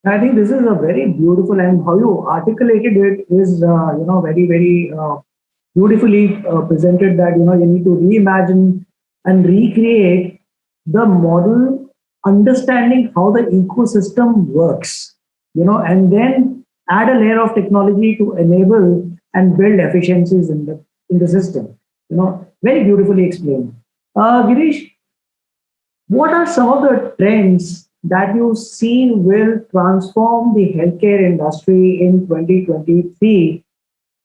I think this is a very beautiful, and how you articulated it is, very, very beautifully presented, that, you need to reimagine and recreate the model, understanding how the ecosystem works, and then add a layer of technology to enable and build efficiencies in the system. Very beautifully explained. Girish, what are some of the trends that you see will transform the healthcare industry in 2023,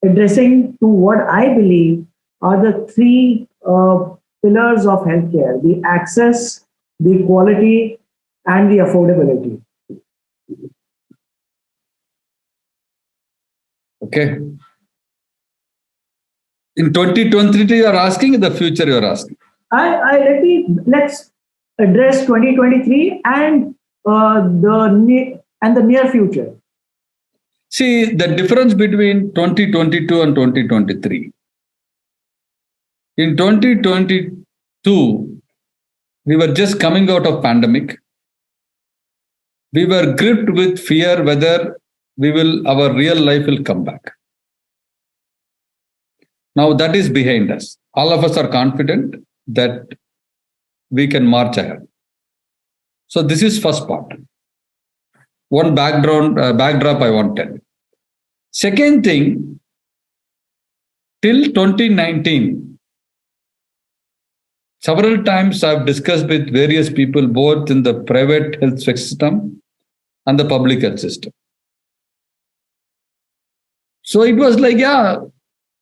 addressing to what I believe are the 3 pillars of healthcare: the access, the quality, and the affordability? Okay. In 2023, you are asking, in the future you are asking? Let's address 2023 and the near future. See, the difference between 2022 and 2023. In 2022, we were just coming out of pandemic. We were gripped with fear whether our real life will come back. Now that is behind us. All of us are confident that we can march ahead. So this is first part. One backdrop I want to tell. Second thing, till 2019, several times I've discussed with various people, both in the private health system and the public health system. So it was like, yeah,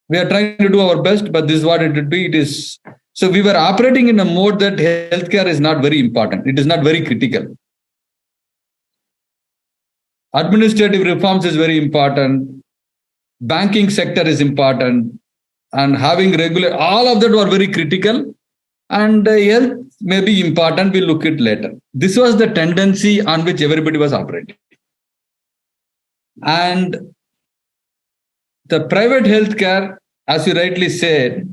we are trying to do our best, but this is what it would be. It is so we were operating in a mode that healthcare is not very important. It is not very critical. Administrative reforms is very important. Banking sector is important, and having regular all of that were very critical. And health may be important. We'll look at later. This was the tendency on which everybody was operating. And the private healthcare, as you rightly said,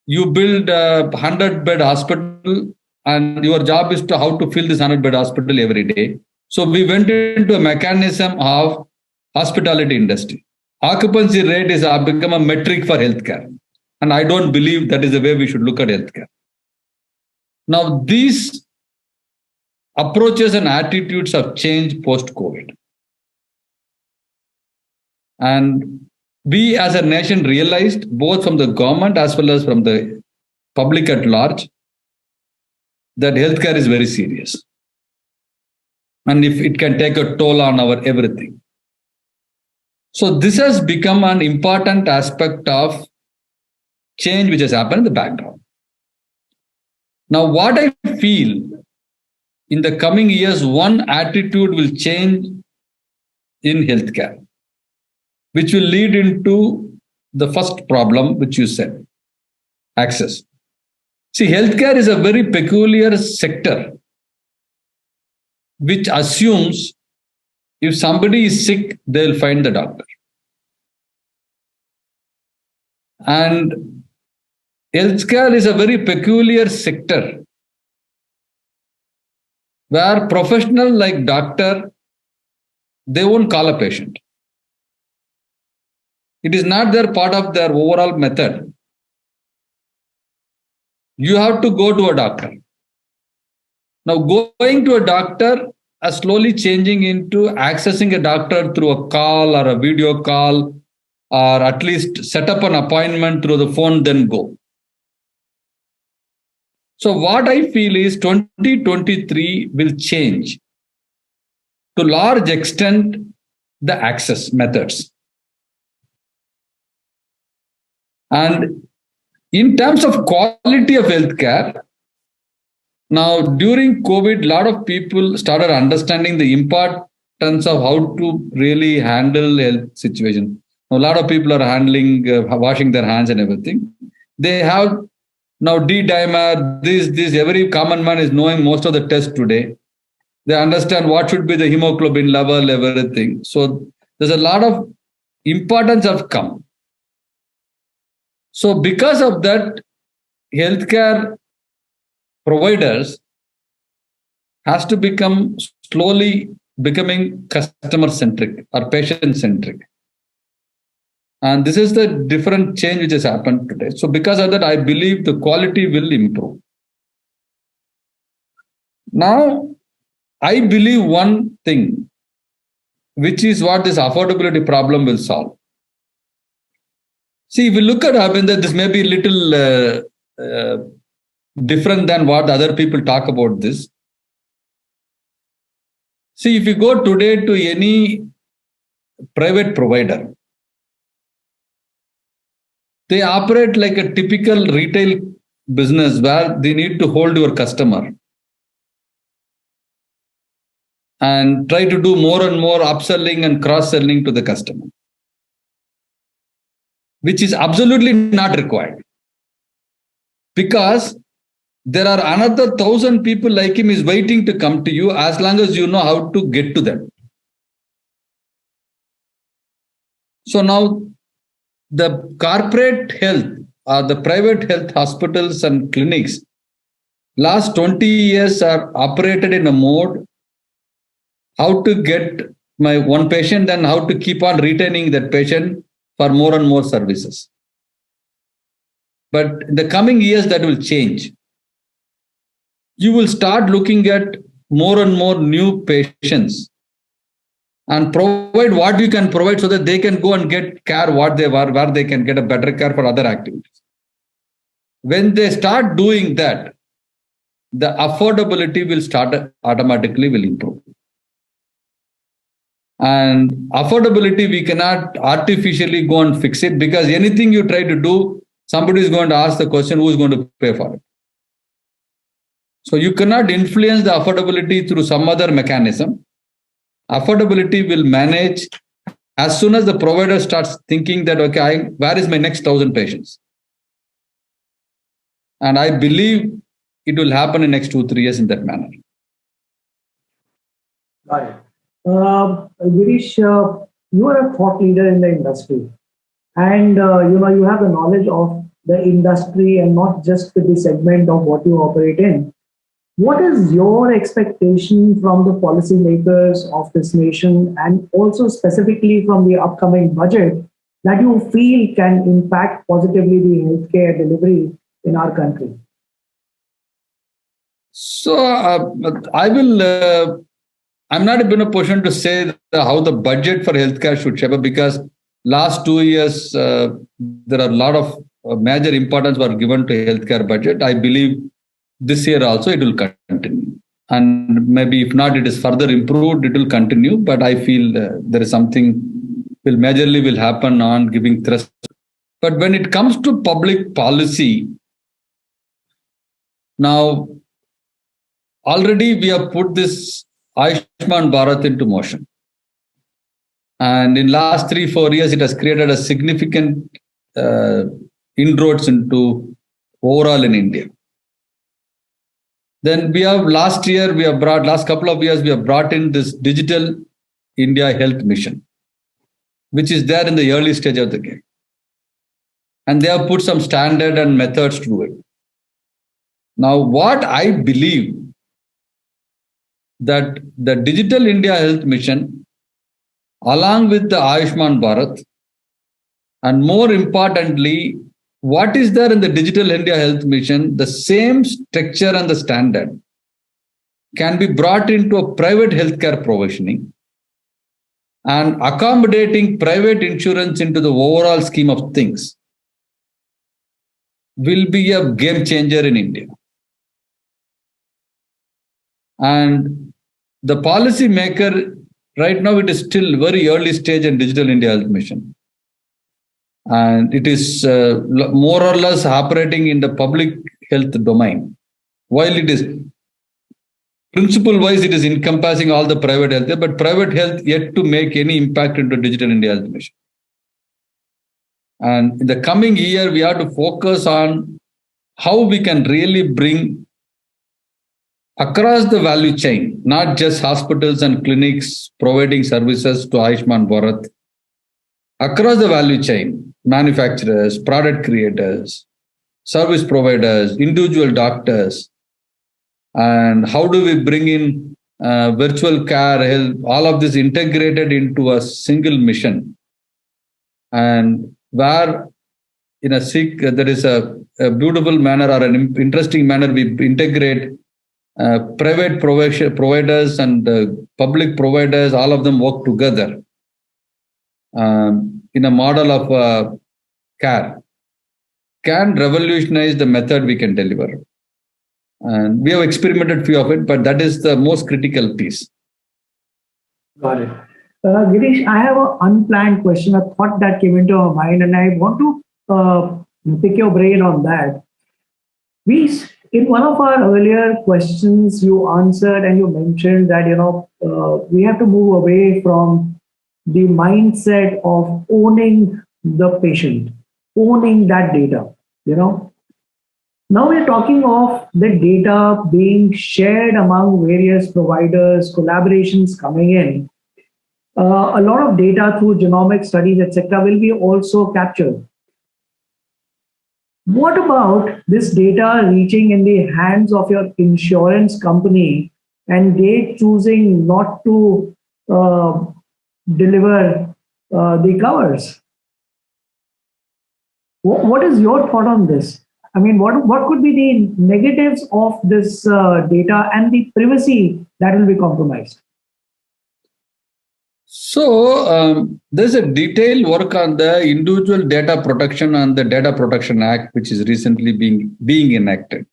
you build a 100-bed hospital, and your job is to how to fill this 100-bed hospital every day. So we went into a mechanism of hospitality industry. Occupancy rate is become a metric for healthcare. And I don't believe that is the way we should look at healthcare. Now, these approaches and attitudes have changed post-COVID. And we as a nation realized, both from the government as well as from the public at large, that healthcare is very serious. And if it can take a toll on our everything. So this has become an important aspect of change which has happened in the background. Now, what I feel in the coming years, one attitude will change in healthcare, which will lead into the first problem, which you said, access. See, healthcare is a very peculiar sector, which assumes if somebody is sick, they'll find the doctor. And healthcare is a very peculiar sector where professional like doctor, they won't call a patient. It is not their part of their overall method. You have to go to a doctor. Now, going to a doctor is slowly changing into accessing a doctor through a call or a video call, or at least set up an appointment through the phone, then go. So what I feel is 2023 will change to large extent the access methods. And in terms of quality of healthcare, now during COVID, a lot of people started understanding the importance of how to really handle health situation. A lot of people are handling, washing their hands and everything. They have now D-dimer, this, every common man is knowing most of the tests today. They understand what should be the hemoglobin level, everything. So there's a lot of importance have come. So because of that, healthcare providers has to become slowly becoming customer centric or patient centric. And this is the different change which has happened today. So because of that, I believe the quality will improve. Now, I believe one thing, which is what this affordability problem will solve. See, if we look at Harbinder, this may be a little different than what other people talk about this. See, if you go today to any private provider, they operate like a typical retail business where they need to hold your customer and try to do more and more upselling and cross-selling to the customer, which is absolutely not required. Because there are another 1,000 people like him is waiting to come to you as long as you know how to get to them. So now the corporate health or the private health hospitals and clinics last 20 years are operated in a mode how to get my one patient and how to keep on retaining that patient for more and more services. But in the coming years, that will change. You will start looking at more and more new patients and provide what you can provide so that they can go and get care what they were, where they can get a better care for other activities. When they start doing that, the affordability will start automatically will improve. And affordability, we cannot artificially go and fix it, because anything you try to do, somebody is going to ask the question, who is going to pay for it? So you cannot influence the affordability through some other mechanism. Affordability will manage as soon as the provider starts thinking that, okay, where is my next 1,000 patients? And I believe it will happen in next 2-3 years in that manner. Got it. Girish, you are a thought leader in the industry, and you have the knowledge of the industry and not just the segment of what you operate in. What is your expectation from the policymakers of this nation, and also specifically from the upcoming budget, that you feel can impact positively the healthcare delivery in our country? So I'm not in a position to say how the budget for healthcare should shape up, because last 2 years there are a lot of major importance were given to healthcare budget. I believe this year also it will continue, and maybe if not, it is further improved. It will continue, but I feel there is something will majorly will happen on giving thrust. But when it comes to public policy, now already we have put this Ayushman Bharat into motion. And in last 3-4 years, it has created a significant inroads into overall in India. Then we have last couple of years, we have brought in this Digital India Health Mission, which is there in the early stage of the game. And they have put some standard and methods to do it. Now, what I believe that the Digital India Health Mission, along with the Ayushman Bharat, and more importantly, what is there in the Digital India Health Mission, the same structure and the standard can be brought into a private healthcare provisioning, and accommodating private insurance into the overall scheme of things will be a game changer in India. And the policy maker, right now it is still very early stage in Digital India Health Mission. And it is more or less operating in the public health domain. While it is principle-wise, it is encompassing all the private health, but private health yet to make any impact into Digital India Health Mission. And in the coming year, we have to focus on how we can really bring across the value chain, not just hospitals and clinics providing services to Ayushman Bharat, across the value chain, manufacturers, product creators, service providers, individual doctors, and how do we bring in virtual care, health, all of this integrated into a single mission. And where in a there is a beautiful manner or an interesting manner we integrate private providers and public providers, all of them work together in a model of care, can revolutionize the method we can deliver. And we have experimented few of it, but that is the most critical piece. Got it. Girish, I have an unplanned question, a thought that came into my mind, and I want to pick your brain on that. In one of our earlier questions, you answered and you mentioned that we have to move away from the mindset of owning the patient, owning that data. Now we're talking of the data being shared among various providers, collaborations coming in. A lot of data through genomic studies, etc., will be also captured. What about this data reaching in the hands of your insurance company and they choosing not to deliver the covers? What is your thought on this? I mean, what could be the negatives of this data and the privacy that will be compromised? So there's a detailed work on the individual data protection and the Data Protection Act, which is recently being enacted.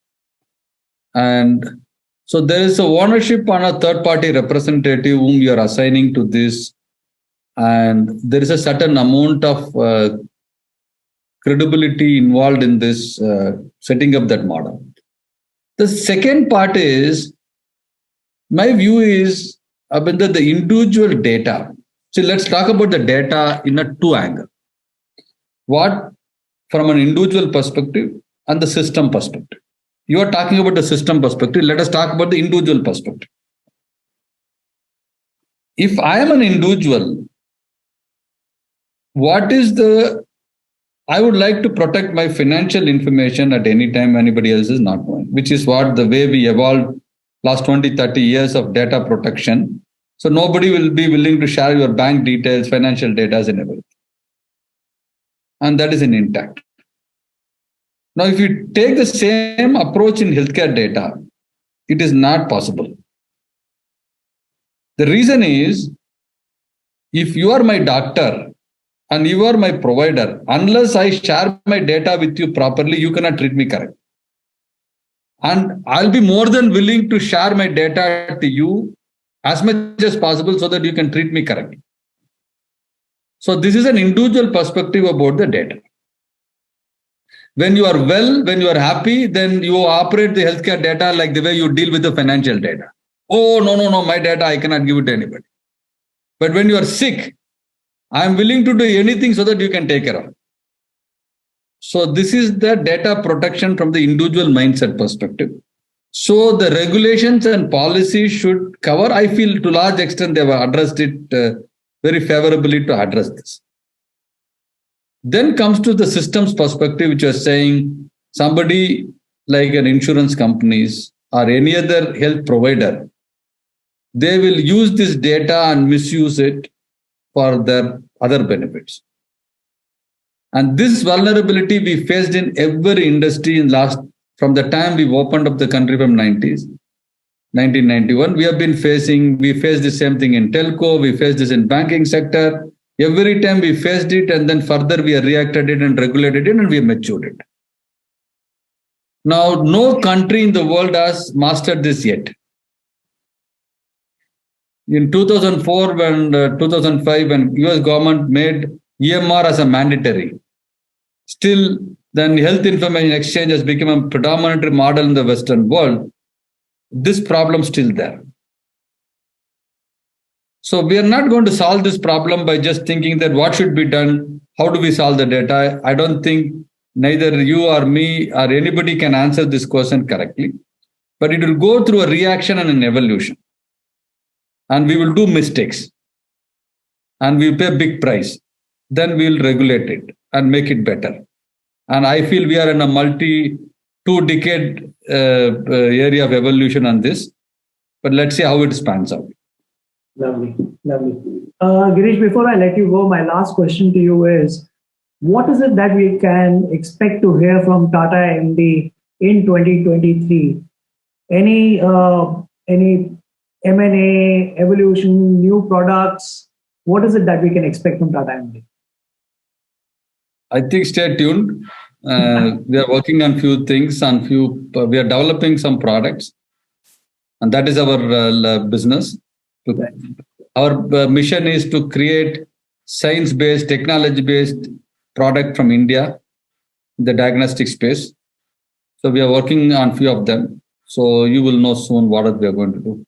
And so there is a ownership on a third-party representative whom you are assigning to this and there is a certain amount of credibility involved in this setting up that model. The second part is, my view is, Abhinda, the individual data. So let's talk about the data in a two angle. What from an individual perspective and the system perspective. You are talking about the system perspective. Let us talk about the individual perspective. If I am an individual, I would like to protect my financial information at any time anybody else is not knowing, which is what the way we evolved last 20, 30 years of data protection. So nobody will be willing to share your bank details, financial data and everything. And that is an intact. Now, if you take the same approach in healthcare data, it is not possible. The reason is, if you are my doctor and you are my provider, unless I share my data with you properly, you cannot treat me correctly. And I'll be more than willing to share my data to you as much as possible so that you can treat me correctly. So this is an individual perspective about the data. When you are well, when you are happy, then you operate the healthcare data like the way you deal with the financial data. Oh, no, my data, I cannot give it to anybody. But when you are sick, I am willing to do anything so that you can take care of it. So this is the data protection from the individual mindset perspective. So the regulations and policies should cover, I feel to large extent they have addressed it very favorably to address this. Then comes to the systems perspective, which was saying somebody like an insurance companies or any other health provider, they will use this data and misuse it for their other benefits. And this vulnerability we faced in every industry from the time we opened up the country from 1991, we faced the same thing in telco, we faced this in banking sector. Every time we faced it, and then further we reacted it and regulated it and we matured it. Now, no country in the world has mastered this yet. In 2004 and 2005, when US government made EMR as a mandatory, still then health information exchange has become a predominant model in the Western world. This problem is still there. So we are not going to solve this problem by just thinking that what should be done, how do we solve the data? I don't think neither you or me or anybody can answer this question correctly. But it will go through a reaction and an evolution. And we will do mistakes. And we will pay a big price. Then we will regulate it and make it better. And I feel we are in a two-decade area of evolution on this. But let's see how it spans out. Lovely. Girish, before I let you go, my last question to you is, what is it that we can expect to hear from Tata MD in 2023? Any M&A, evolution, new products? What is it that we can expect from Tata MD? I think stay tuned. We are working on few things, we are developing some products. And that is our business. Our mission is to create science-based, technology-based product from India, the diagnostic space. So we are working on few of them. So you will know soon what we are going to do.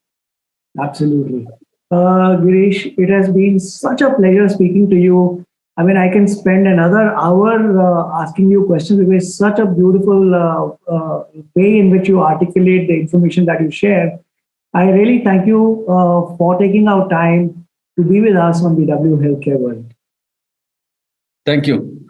Absolutely. Girish, it has been such a pleasure speaking to you. I mean, I can spend another hour asking you questions because it's such a beautiful way in which you articulate the information that you share. I really thank you for taking our time to be with us on BW Healthcare World. Thank you.